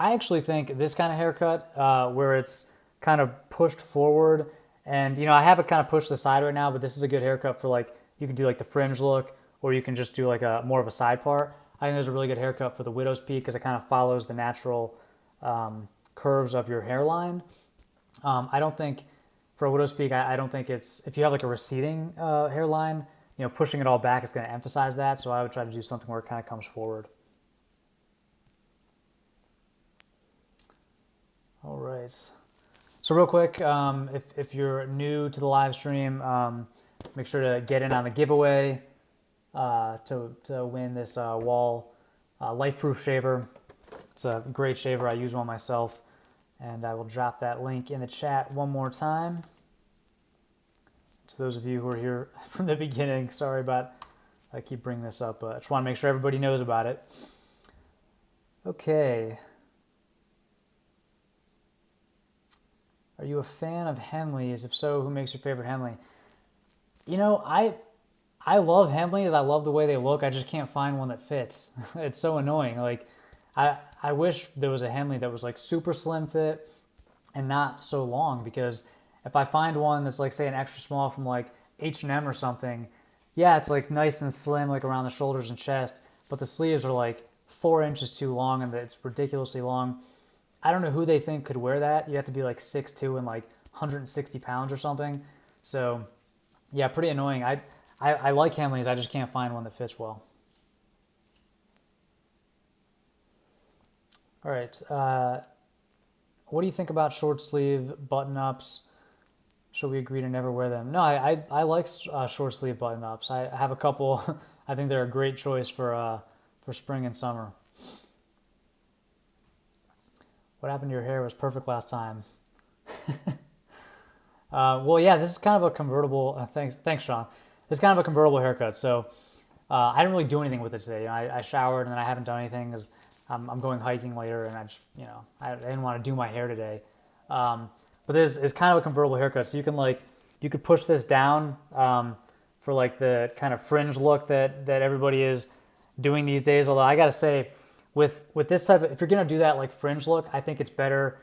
I actually think this kind of haircut, where it's kind of pushed forward, and I have it kind of pushed to the side right now, but this is a good haircut for you can do like the fringe look, or you can just do like a more of a side part. I think there's a really good haircut for the Widow's Peak because it kind of follows the natural curves of your hairline. I don't think for a Widow's Peak, I don't think if you have like a receding hairline, pushing it all back is going to emphasize that. So I would try to do something where it kind of comes forward. All right. So real quick, if you're new to the live stream, make sure to get in on the giveaway to win this Wall LifeProof shaver. It's a great shaver. I use one myself, and I will drop that link in the chat one more time. To those of you who are here from the beginning, sorry about I keep bringing this up, but I just want to make sure everybody knows about it. Okay. Are you a fan of Henleys? If so, who makes your favorite Henley? I love Henleys. I love the way they look. I just can't find one that fits. It's so annoying. I wish there was a Henley that was like super slim fit and not so long, because if I find one that's like, say, an extra small from like H&M or something, yeah, it's like nice and slim, like around the shoulders and chest, but the sleeves are like 4 inches too long, and it's ridiculously long. I don't know who they think could wear that. You have to be like 6'2" and like 160 pounds or something. So yeah, pretty annoying. I like Henleys. I just can't find one that fits well. All right. What do you think about short sleeve button-ups? Should we agree to never wear them? No, I like short sleeve button-ups. I have a couple. I think they're a great choice for spring and summer. What happened to your hair was perfect last time. Well, yeah, this is kind of a convertible. Thanks, Sean. This is kind of a convertible haircut. So I didn't really do anything with it today. I showered and then I haven't done anything because I'm going hiking later, and I just, I didn't want to do my hair today. But this is kind of a convertible haircut, so you could push this down for like the kind of fringe look that everybody is doing these days. Although I gotta say, with this type of, if you're gonna do that like fringe look, I think it's better.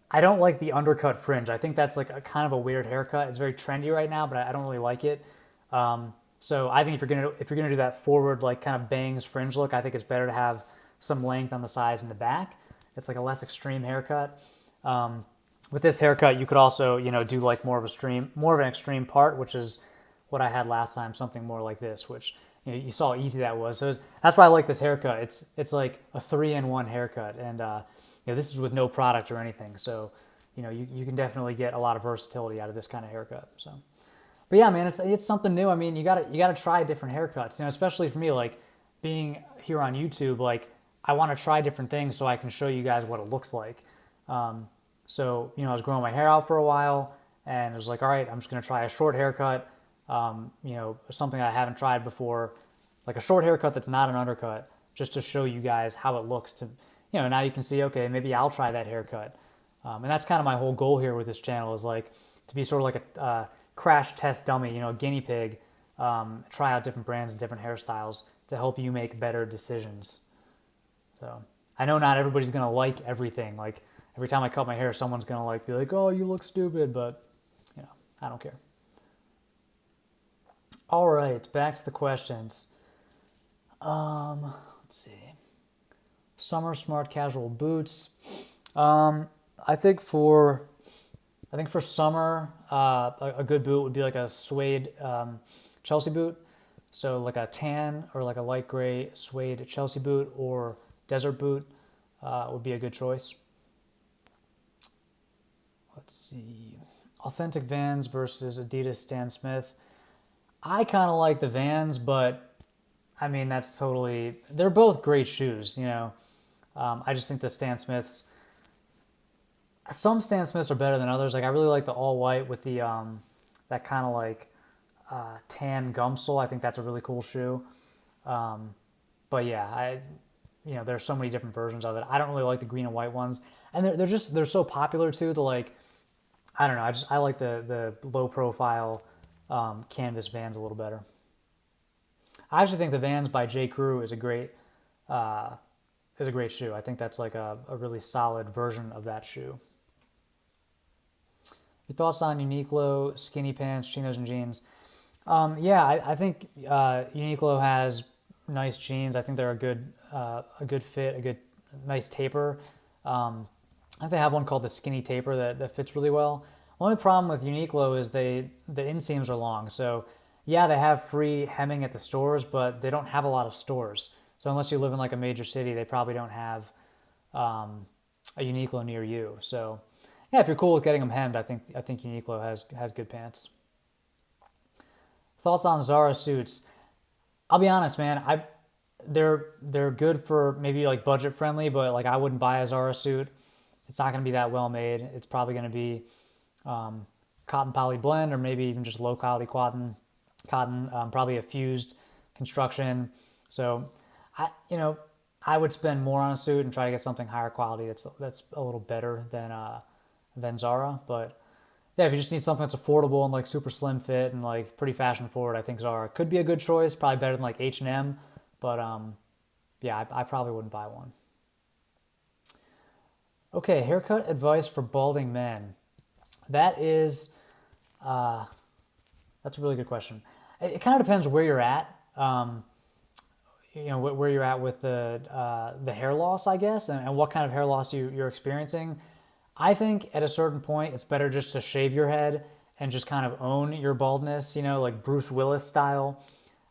I don't like the undercut fringe. I think that's like a kind of a weird haircut. It's very trendy right now, but I don't really like it. So I think if you're gonna do that forward like kind of bangs fringe look, I think it's better to have some length on the sides and the back. It's like a less extreme haircut. With this haircut, you could also do like more of an extreme part, which is what I had last time. Something more like this, which you saw how easy that was. So that's why I like this haircut. It's like a 3-in-1 haircut, and this is with no product or anything. So you can definitely get a lot of versatility out of this kind of haircut. So. But yeah, man, it's something new. I mean, you gotta try different haircuts. Especially for me, like being here on YouTube, like I want to try different things so I can show you guys what it looks like. So I was growing my hair out for a while, and I was like, all right, I'm just gonna try a short haircut. Something I haven't tried before, like a short haircut that's not an undercut, just to show you guys how it looks. To now you can see, okay, maybe I'll try that haircut. And that's kind of my whole goal here with this channel, is like to be sort of like a crash test dummy, a guinea pig, try out different brands and different hairstyles to help you make better decisions. So I know not everybody's going to like everything. Like every time I cut my hair, someone's going to be like, oh, you look stupid, but I don't care. All right, back to the questions. Let's see. Summer smart casual boots. I think for summer, a good boot would be like a suede Chelsea boot. So like a tan or like a light gray suede Chelsea boot or desert boot would be a good choice. Let's see. Authentic Vans versus Adidas Stan Smith. I kind of like the Vans, but I mean, they're both great shoes, I just think the Stan Smiths, some Stan Smiths are better than others. Like I really like the all white with the that kind of like tan gum sole. I think that's a really cool shoe. But yeah, there's so many different versions of it. I don't really like the green and white ones, and they're so popular too. I don't know. I like the low profile canvas Vans a little better. I actually think the Vans by J. Crew is a great shoe. I think that's like a really solid version of that shoe. Your thoughts on Uniqlo skinny pants, chinos, and jeans? I think Uniqlo has nice jeans. I think they're a good fit, nice taper. I think they have one called the skinny taper that fits really well. Only problem with Uniqlo is the inseams are long. So yeah, they have free hemming at the stores, but they don't have a lot of stores. So unless you live in like a major city, they probably don't have a Uniqlo near you. So yeah, if you're cool with getting them hemmed, I think Uniqlo has good pants. Thoughts on Zara suits? I'll be honest, man. They're good for maybe like budget friendly, but like I wouldn't buy a Zara suit. It's not going to be that well made. It's probably going to be cotton poly blend, or maybe even just low quality cotton. Probably a fused construction. So I would spend more on a suit and try to get something higher quality that's a little better than Zara. But yeah, if you just need something that's affordable and like super slim fit and like pretty fashion forward, I think Zara could be a good choice. Probably better than like H&M, but I probably wouldn't buy one. Okay, haircut advice for balding men. That's a really good question. It kind of depends where you're at. Where you're at with the hair loss, I guess, and what kind of hair loss you're experiencing. I think at a certain point, it's better just to shave your head and just kind of own your baldness, like Bruce Willis style.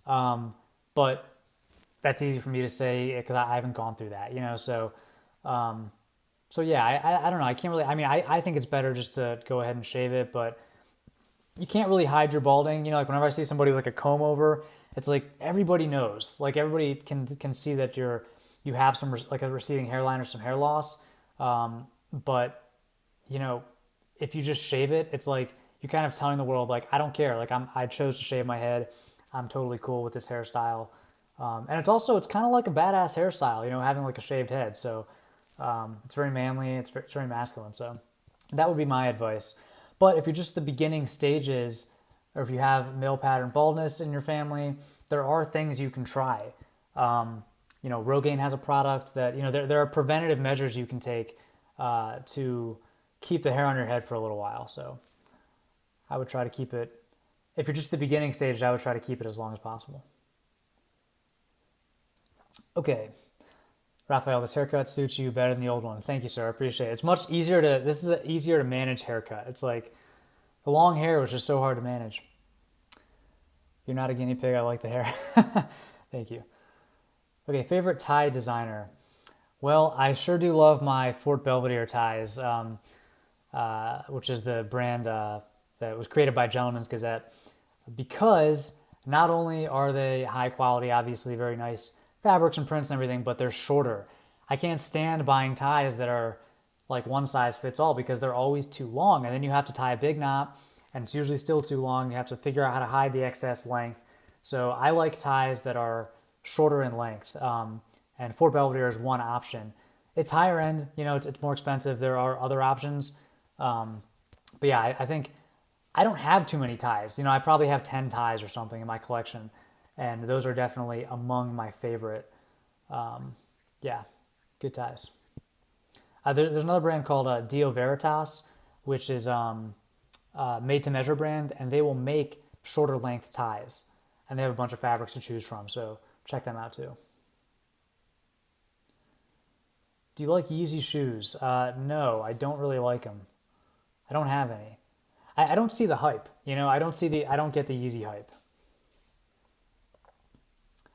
But that's easy for me to say because I haven't gone through that, So yeah, I don't know. I can't really. I mean, I think it's better just to go ahead and shave it, but you can't really hide your balding. Like whenever I see somebody with like a comb over, it's like everybody knows. Like everybody can see that you have some like a receding hairline or some hair loss. But if you just shave it, it's like you're kind of telling the world like I don't care. Like I chose to shave my head. I'm totally cool with this hairstyle. And it's kind of like a badass hairstyle, you know, having like a shaved head. So it's very manly, it's very masculine. So that would be my advice. But if you're just the beginning stages, or if you have male pattern baldness in your family, there are things you can try. You know, Rogaine has a product that, you know, there are preventative measures you can take to keep the hair on your head for a little while. So I would try to keep it, if you're just the beginning stage, I would try to keep it as long as possible. Okay. Raphael, this haircut suits you better than the old one. Thank you, sir. I appreciate it. It's much easier to, this is an easier to manage haircut. It's like the long hair was just so hard to manage. You're not a guinea pig. I like the hair. Thank you. Okay, favorite tie designer. Well, I sure do love my Fort Belvedere ties, which is the brand that was created by Gentleman's Gazette, because not only are they high quality, obviously very nice fabrics and prints and everything, but they're shorter. I can't stand buying ties that are like one size fits all because they're always too long, and then you have to tie a big knot and it's usually still too long. You have to figure out how to hide the excess length. So I like ties that are shorter in length, and Fort Belvedere is one option. It's higher end, you know, it's more expensive. There are other options, but yeah, I think I don't have too many ties. You know, I probably have 10 ties or something in my collection, and those are definitely among my favorite. Yeah, good ties. There's another brand called Dio Veritas, which is made to measure brand, and they will make shorter length ties, and they have a bunch of fabrics to choose from, so check them out too. Do you like Yeezy shoes? No, I don't really like them. I don't have any. I don't see the hype, you know. I don't get the Yeezy hype.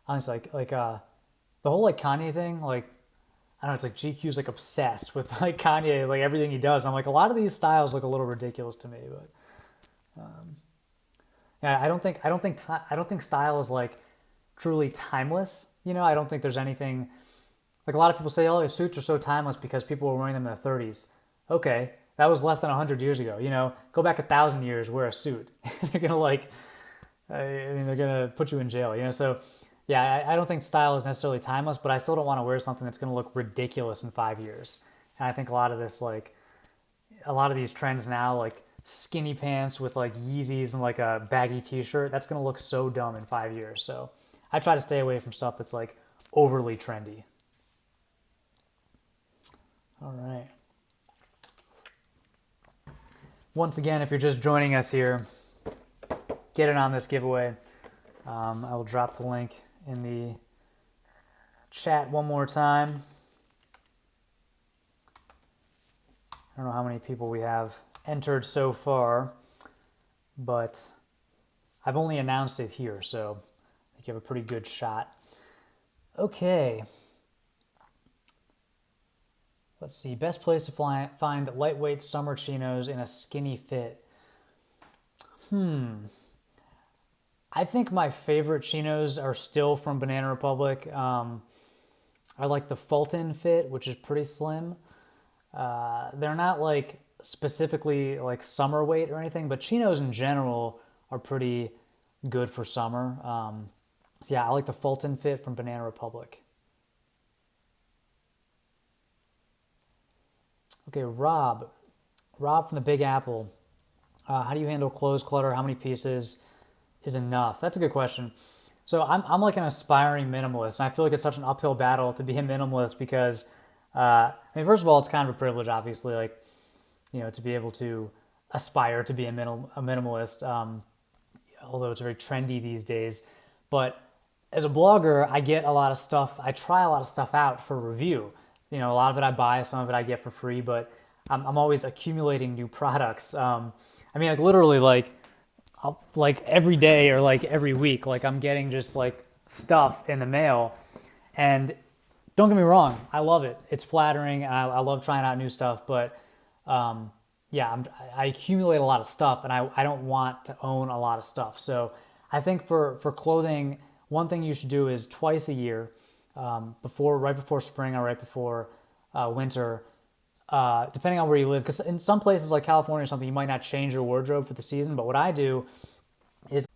Honestly, the whole like Kanye thing, like I don't know, it's like GQ's like obsessed with like Kanye, like everything he does. I'm like, a lot of these styles look a little ridiculous to me, but yeah, I don't think style is like truly timeless. You know, I don't think there's anything like a lot of people say, oh, suits are so timeless because people were wearing them in the 30s. Okay, that was less than 100 years ago. You know, go back 1,000 years, wear a suit. They're gonna like, I mean, they're gonna put you in jail. You know, so yeah, I don't think style is necessarily timeless, but I still don't want to wear something that's gonna look ridiculous in 5 years. And I think a lot of this, like, a lot of these trends now, like skinny pants with like Yeezys and like a baggy t-shirt, that's gonna look so dumb in 5 years. So I try to stay away from stuff that's like overly trendy. All right. Once again, if you're just joining us here, get in on this giveaway. I will drop the link in the chat one more time. I don't know how many people we have entered so far, but I've only announced it here, so I think you have a pretty good shot. Okay. Let's see, best place to find lightweight summer chinos in a skinny fit. I think my favorite chinos are still from Banana Republic. I like the Fulton fit, which is pretty slim. They're not like specifically like summer weight or anything, but chinos in general are pretty good for summer. So yeah, I like the Fulton fit from Banana Republic. Okay, Rob from the Big Apple. How do you handle clothes clutter? How many pieces is enough? That's a good question. So I'm like an aspiring minimalist, and I feel like it's such an uphill battle to be a minimalist because, I mean, first of all, it's kind of a privilege, obviously, like, you know, to be able to aspire to be a minimalist, although it's very trendy these days. But as a blogger, I get a lot of stuff, I try a lot of stuff out for review. You know, a lot of it I buy, some of it I get for free, but I'm always accumulating new products. I mean, like literally, like every day or like every week, like I'm getting just like stuff in the mail. And don't get me wrong, I love it. It's flattering, and I love trying out new stuff. But yeah, I accumulate a lot of stuff, and I don't want to own a lot of stuff. So I think for clothing, one thing you should do is twice a year, right before spring or right before winter, depending on where you live, because in some places like California or something, you might not change your wardrobe for the season. But what I do is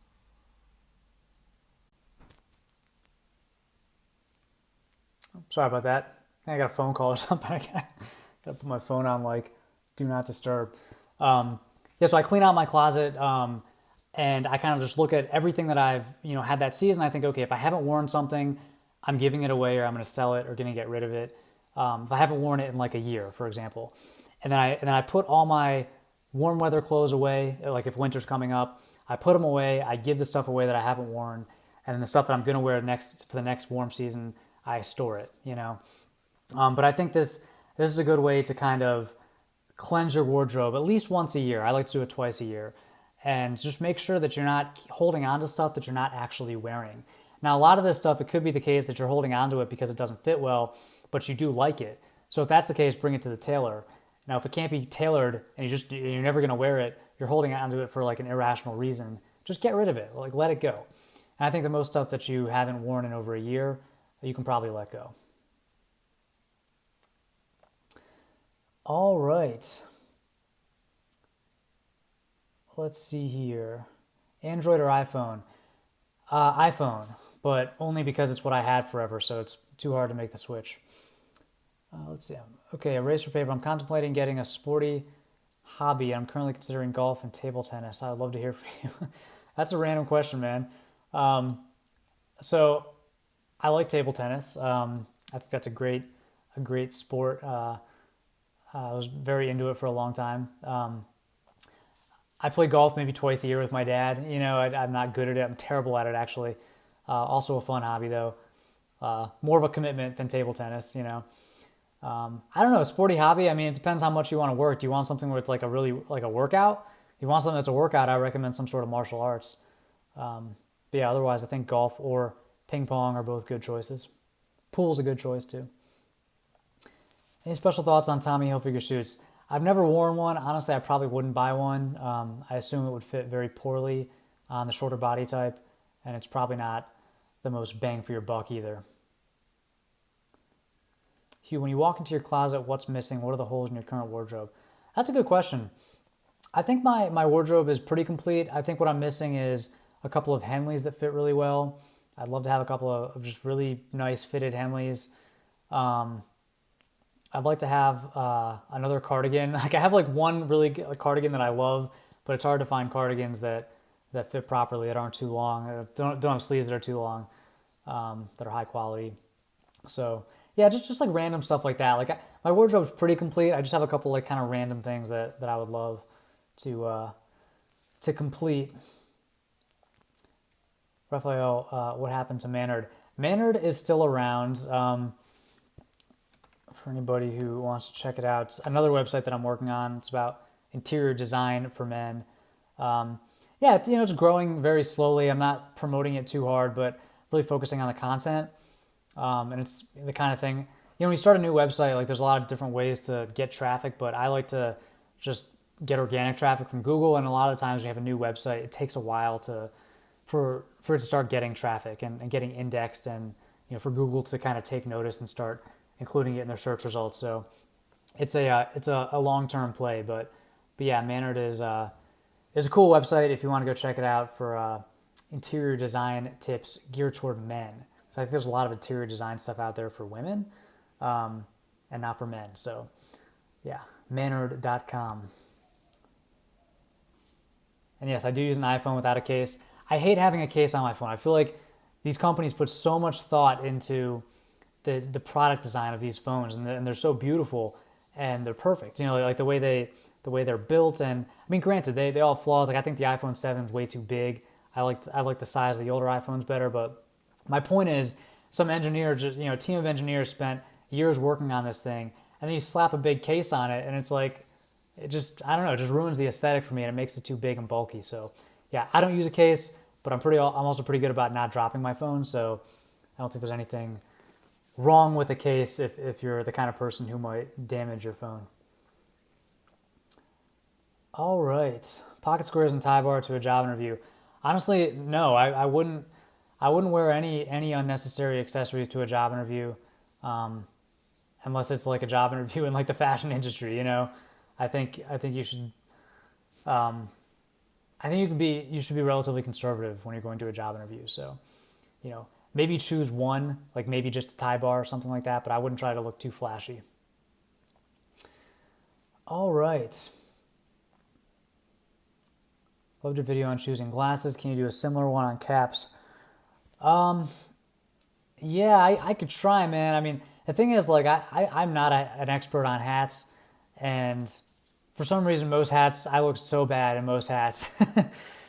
Sorry about that. I think I got a phone call or something. I gotta put my phone on like do not disturb. Yeah, so I clean out my closet, and I kind of just look at everything that I've had that season. I think, okay, if I haven't worn something, I'm giving it away, or I'm going to sell it, or going to get rid of it. If I haven't worn it in like a year, for example, and then I put all my warm weather clothes away. Like if winter's coming up, I put them away. I give the stuff away that I haven't worn, and then the stuff that I'm going to wear next for the next warm season, I store it. But I think this is a good way to kind of cleanse your wardrobe at least once a year. I like to do it twice a year, and just make sure that you're not holding on to stuff that you're not actually wearing. Now, a lot of this stuff, it could be the case that you're holding on to it because it doesn't fit well, but you do like it. So if that's the case, bring it to the tailor. Now, if it can't be tailored and you're never going to wear it, you're holding on to it for like an irrational reason, just get rid of it. Like, let it go. And I think the most stuff that you haven't worn in over a year, you can probably let go. All right. Let's see here. Android or iPhone? iPhone, but only because it's what I had forever, so it's too hard to make the switch. Let's see. Okay, eraser paper. I'm contemplating getting a sporty hobby. I'm currently considering golf and table tennis. I would love to hear from you. That's a random question, man. So I like table tennis. I think that's a great sport. I was very into it for a long time. I play golf maybe twice a year with my dad. I'm not good at it. I'm terrible at it, actually. Also a fun hobby, though. More of a commitment than table tennis, I don't know, sporty hobby. I mean, it depends how much you want to work. Do you want something where it's like a really, like a workout? If you want something that's a workout, I recommend some sort of martial arts. But yeah, otherwise, I think golf or ping pong are both good choices. Pool's a good choice, too. Any special thoughts on Tommy Hilfiger suits? I've never worn one. Honestly, I probably wouldn't buy one. I assume it would fit very poorly on the shorter body type, and it's probably not the most bang for your buck either. Hugh, when you walk into your closet, what's missing? What are the holes in your current wardrobe? That's a good question. I think my wardrobe is pretty complete. I think what I'm missing is a couple of Henleys that fit really well. I'd love to have a couple of just really nice fitted Henleys. I'd like to have another cardigan. Like I have like one really cardigan that I love, but it's hard to find cardigans that fit properly, that aren't too long, don't have sleeves that are too long, that are high quality. So yeah, just like random stuff like that. Like my wardrobe's pretty complete. I just have a couple like kind of random things that I would love to complete. Raphael, what happened to Maynard? Maynard is still around. For anybody who wants to check it out, it's another website that I'm working on. It's about interior design for men. Yeah, it's growing very slowly. I'm not promoting it too hard, but really focusing on the content. And it's the kind of thing, when you start a new website, like there's a lot of different ways to get traffic, but I like to just get organic traffic from Google. And a lot of times when you have a new website, it takes a while for it to start getting traffic and getting indexed, and for Google to kind of take notice and start including it in their search results. So it's a long-term play, but yeah, Maynard is a cool website if you want to go check it out for interior design tips geared toward men. So I think there's a lot of interior design stuff out there for women, and not for men. So yeah, Maynard.com. And yes, I do use an iPhone without a case. I hate having a case on my phone. I feel like these companies put so much thought into the product design of these phones, and they're so beautiful and they're perfect. Like the way they're built. And I mean, granted, they all have flaws. Like I think the iPhone 7 is way too big. I like the size of the older iPhones better. But my point is, some engineer, a team of engineers spent years working on this thing, and then you slap a big case on it, and it's like, I don't know, it just ruins the aesthetic for me, and it makes it too big and bulky. So yeah, I don't use a case, but I'm also pretty good about not dropping my phone. So I don't think there's anything wrong with a case if you're the kind of person who might damage your phone. All right, pocket squares and tie bar to a job interview. Honestly, no, I wouldn't wear any unnecessary accessories to a job interview, unless it's like a job interview in like the fashion industry. I think you should. I think you should be relatively conservative when you're going to a job interview. So, maybe choose one, like maybe just a tie bar or something like that, but I wouldn't try to look too flashy. All right. Loved your video on choosing glasses. Can you do a similar one on caps? Yeah, I could try, man. I mean, the thing is, like, I'm not an expert on hats, and for some reason, most hats, I look so bad in most hats.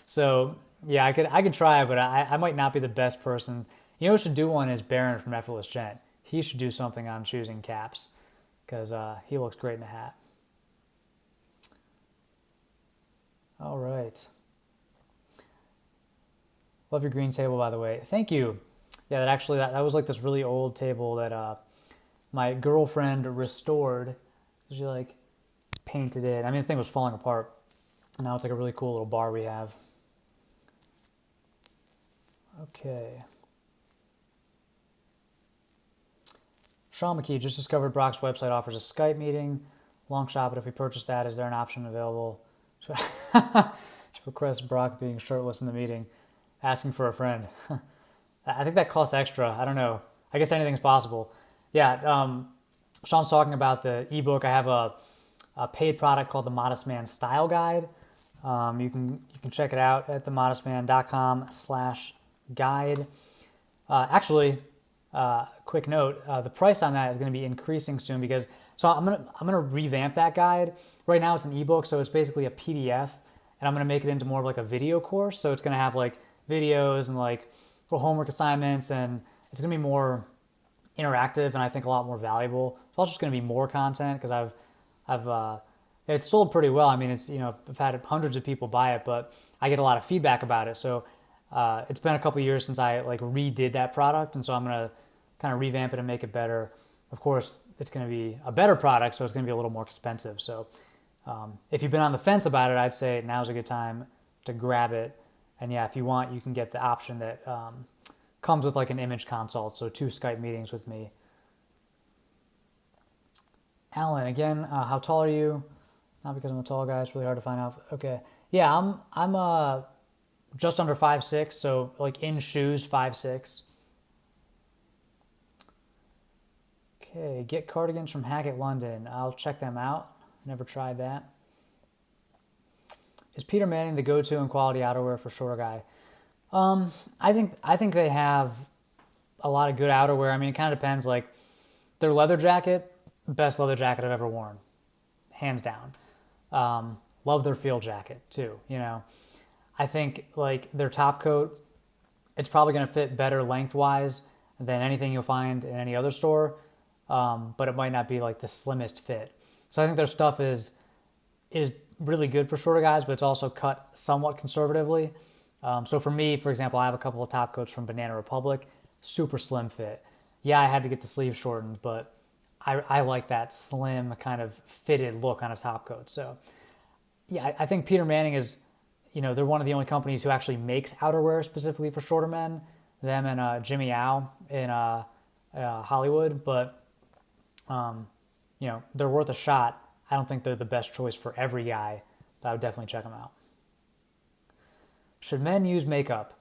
So, yeah, I could try, but I might not be the best person. You know who should do one is Baron from Effortless Gent. He should do something on choosing caps, because he looks great in a hat. All right. Love your green table, by the way. Thank you. Yeah, that was like this really old table that my girlfriend restored. She like painted it. I mean, the thing was falling apart. And now it's like a really cool little bar we have. Okay. Sean McKee just discovered Brock's website offers a Skype meeting. Long shot, but if we purchase that, is there an option available? Should request Brock being shirtless in the meeting, asking for a friend. I think that costs extra. I don't know. I guess anything's possible. Yeah, Sean's talking about the ebook. I have a paid product called the Modest Man Style Guide. You can check it out at themodestman.com/guide. Actually, quick note: the price on that is going to be increasing soon because I'm gonna revamp that guide. Right now it's an ebook, so it's basically a PDF, and I'm gonna make it into more of like a video course. So it's gonna have like videos and like for homework assignments, and it's gonna be more interactive and I think a lot more valuable. It's also just gonna be more content because it's sold pretty well. I mean, it's, you know, I've had hundreds of people buy it, but I get a lot of feedback about it. So it's been a couple years since I like redid that product, and so I'm gonna kind of revamp it and make it better. Of course, it's gonna be a better product, so it's gonna be a little more expensive. So if you've been on the fence about it, I'd say now's a good time to grab it. And yeah, if you want, you can get the option that comes with like an image consult, so 2 Skype meetings with me. Alan, again, how tall are you? Not because I'm a tall guy, it's really hard to find out. Okay, yeah, I'm just under 5'6", so like in shoes 5'6". Okay, get cardigans from Hackett London. I'll check them out. Never tried that. Is Peter Manning the go-to in quality outerwear for shorter guy? I think they have a lot of good outerwear. I mean, it kind of depends. Like their leather jacket, best leather jacket I've ever worn, hands down. Love their field jacket too. You know, I think like their top coat, it's probably going to fit better lengthwise than anything you'll find in any other store, but it might not be like the slimmest fit. So I think their stuff is really good for shorter guys, but it's also cut somewhat conservatively. So for me, for example, I have a couple of top coats from Banana Republic, super slim fit. Yeah, I had to get the sleeves shortened, but I like that slim kind of fitted look on a top coat. So yeah, I think Peter Manning is, you know, they're one of the only companies who actually makes outerwear specifically for shorter men, them and Jimmy Au in Hollywood, but you know, they're worth a shot. I don't think they're the best choice for every guy, but I would definitely check them out. Should men use makeup?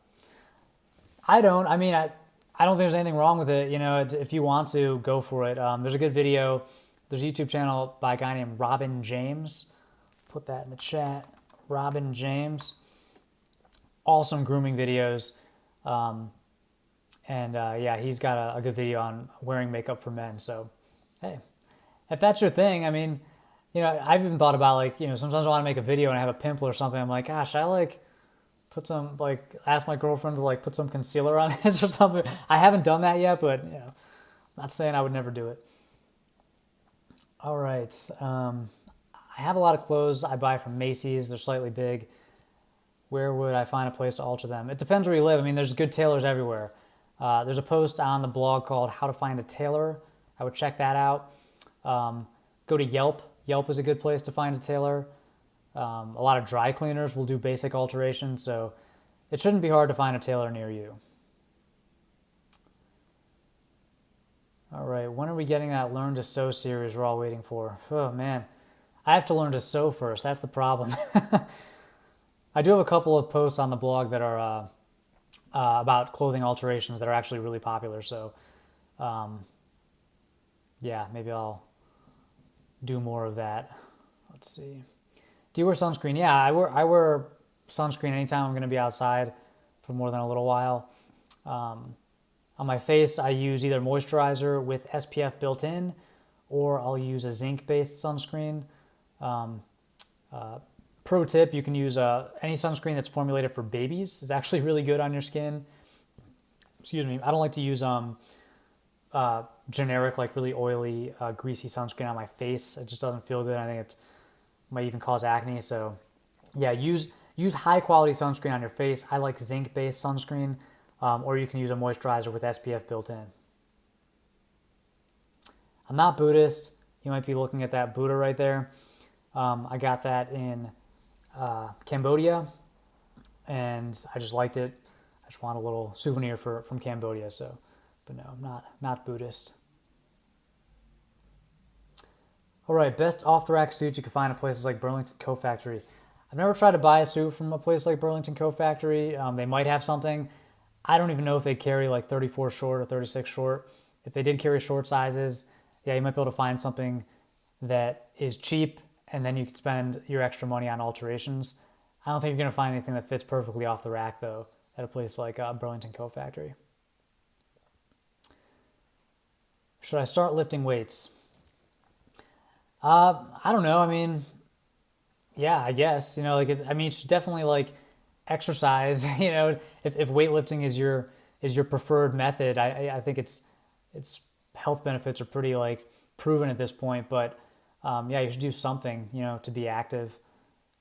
I don't. I mean, I don't think there's anything wrong with it. You know, if you want to, go for it. There's a good video. There's a YouTube channel by a guy named Robin James. Put that in the chat. Robin James. Awesome grooming videos. Yeah, he's got a good video on wearing makeup for men. So, hey, if that's your thing, I mean, you know, I've even thought about like, you know, sometimes I want to make a video and I have a pimple or something. I'm like, gosh, I like put some, like, ask my girlfriend to like put some concealer on this or something. I haven't done that yet, but you know, I'm not saying I would never do it. All right. I have a lot of clothes I buy from Macy's. They're slightly big. Where would I find a place to alter them? It depends where you live. I mean, there's good tailors everywhere. There's a post on the blog called How to Find a Tailor. I would check that out. Go to Yelp. Yelp is a good place to find a tailor. A lot of dry cleaners will do basic alterations, so it shouldn't be hard to find a tailor near you. All right, when are we getting that Learn to Sew series we're all waiting for? Oh, man. I have to learn to sew first. That's the problem. I do have a couple of posts on the blog that are about clothing alterations that are actually really popular. So yeah, maybe I'll do more of that. Let's see. Do you wear sunscreen? Yeah, I wear sunscreen anytime I'm going to be outside for more than a little while. On my face, I use either moisturizer with SPF built in, or I'll use a zinc-based sunscreen. Pro tip, you can use any sunscreen that's formulated for babies. It's actually really good on your skin. Excuse me. I don't like to use generic, like really oily, greasy sunscreen on my face. It just doesn't feel good. I think it might even cause acne. So yeah, use high quality sunscreen on your face. I like zinc based sunscreen, or you can use a moisturizer with SPF built in. I'm not Buddhist. You might be looking at that Buddha right there. I got that in Cambodia, and I just liked it. I just want a little souvenir from Cambodia. So, but no, I'm not Buddhist. All right, best off-the-rack suits you can find at places like Burlington Coat Factory. I've never tried to buy a suit from a place like Burlington Coat Factory. They might have something. I don't even know if they carry like 34 short or 36 short. If they did carry short sizes, yeah, you might be able to find something that is cheap, and then you could spend your extra money on alterations. I don't think you're going to find anything that fits perfectly off the rack, though, at a place like Burlington Coat Factory. Should I start lifting weights? I don't know. I mean, yeah, I guess, like you should definitely like exercise, if weightlifting is your preferred method. I think it's health benefits are pretty like proven at this point, but yeah, you should do something, to be active.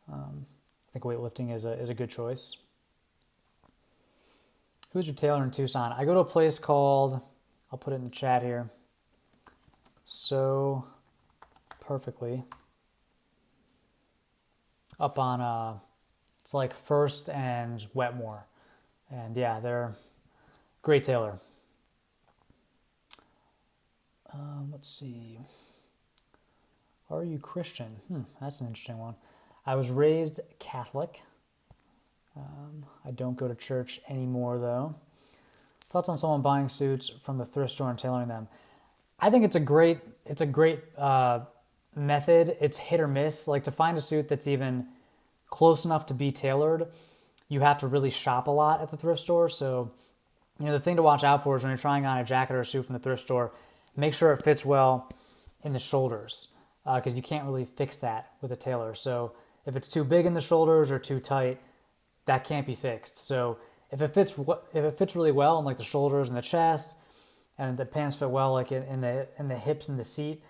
I think weightlifting is a good choice. Who's your tailor in Tucson? I go to a place called, I'll put it in the chat here. So perfectly up on it's like First and Wetmore, and yeah, they're great tailor. Let's see, are you Christian? That's an interesting one. I was raised Catholic. I don't go to church anymore though. Thoughts on someone buying suits from the thrift store and tailoring them? I think it's a great method. It's hit or miss. Like, to find a suit that's even close enough to be tailored, you have to really shop a lot at the thrift store. So, the thing to watch out for is when you're trying on a jacket or a suit from the thrift store, make sure it fits well in the shoulders, because you can't really fix that with a tailor. So if it's too big in the shoulders or too tight, that can't be fixed. So if it fits really well in like the shoulders and the chest, and the pants fit well like in the hips and the seat,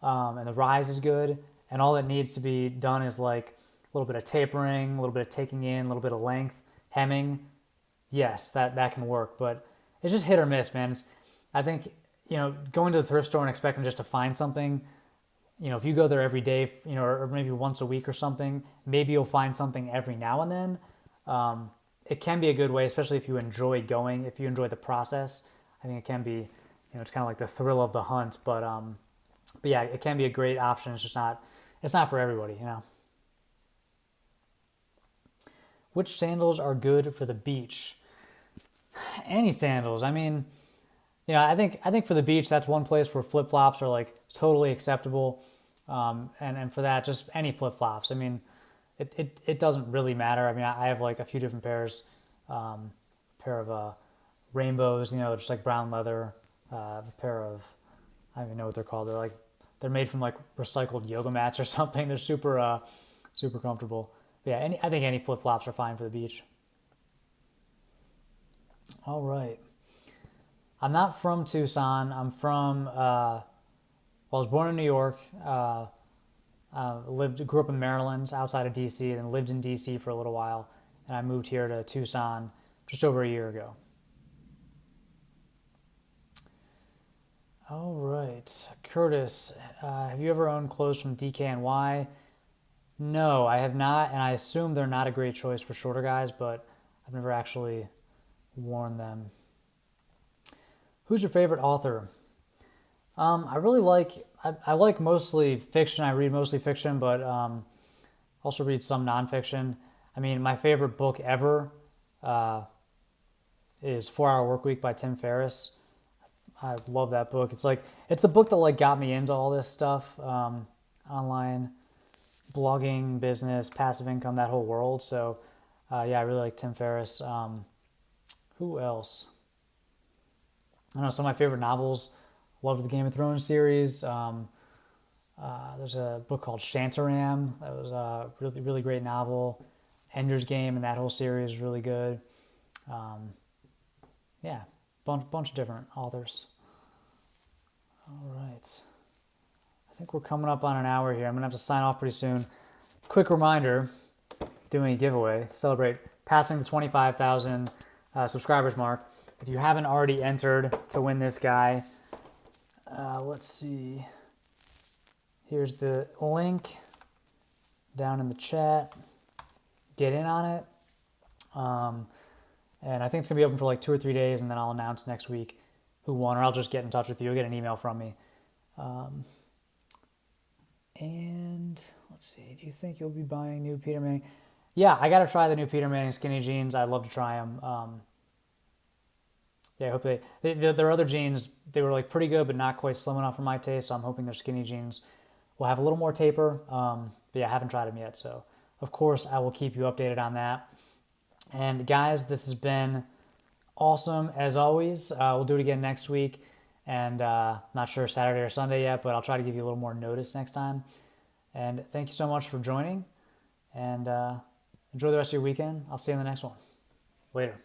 and the rise is good, and all that needs to be done is like a little bit of tapering, a little bit of taking in, a little bit of length, hemming. Yes, that can work, but it's just hit or miss, man. I think, going to the thrift store and expecting just to find something, if you go there every day, or maybe once a week or something, maybe you'll find something every now and then. It can be a good way, especially if you enjoy going, if you enjoy the process. I think it can be, it's kind of like the thrill of the hunt, but yeah, it can be a great option. It's not for everybody, Which sandals are good for the beach? Any sandals. I mean, I think for the beach, that's one place where flip-flops are like totally acceptable. And for that, just any flip-flops. I mean, it doesn't really matter. I mean, I have like a few different pairs, pair of rainbows, just like brown leather, a pair of, I don't even know what they're called. They're made from like recycled yoga mats or something. They're super comfortable. But yeah, I think any flip-flops are fine for the beach. All right. I'm not from Tucson. I'm from, I was born in New York, grew up in Maryland, outside of DC, and lived in DC for a little while. And I moved here to Tucson just over a year ago. All right. Curtis, have you ever owned clothes from DKNY? No, I have not, and I assume they're not a great choice for shorter guys, but I've never actually worn them. Who's your favorite author? I really I like mostly fiction. I read mostly fiction, but also read some nonfiction. I mean, my favorite book ever is 4 Hour Workweek by Tim Ferriss. I love that book. It's the book that like got me into all this stuff, online blogging, business, passive income, that whole world. So yeah, I really like Tim Ferriss. Who else? I don't know, some of my favorite novels. Loved the Game of Thrones series. There's a book called Shantaram. That was a really, really great novel. Ender's Game and that whole series is really good. Yeah, bunch of different authors. All right. I think we're coming up on an hour here. I'm going to have to sign off pretty soon. Quick reminder, doing a giveaway to celebrate passing the 25,000 subscribers mark. If you haven't already entered to win this guy, let's see. Here's the link down in the chat. Get in on it. And I think it's going to be open for like 2 or 3 days, and then I'll announce next week who won, or I'll just get in touch with you. You'll get an email from me. And let's see, do you think you'll be buying new Peter Manning? Yeah, I got to try the new Peter Manning skinny jeans. I'd love to try them. Yeah, I hope their other jeans, they were like pretty good, but not quite slim enough for my taste. So I'm hoping their skinny jeans will have a little more taper. But yeah, I haven't tried them yet. So of course I will keep you updated on that. And guys, this has been awesome as always. We'll do it again next week. And not sure Saturday or Sunday yet, but I'll try to give you a little more notice next time. And thank you so much for joining. And enjoy the rest of your weekend. I'll see you in the next one. Later.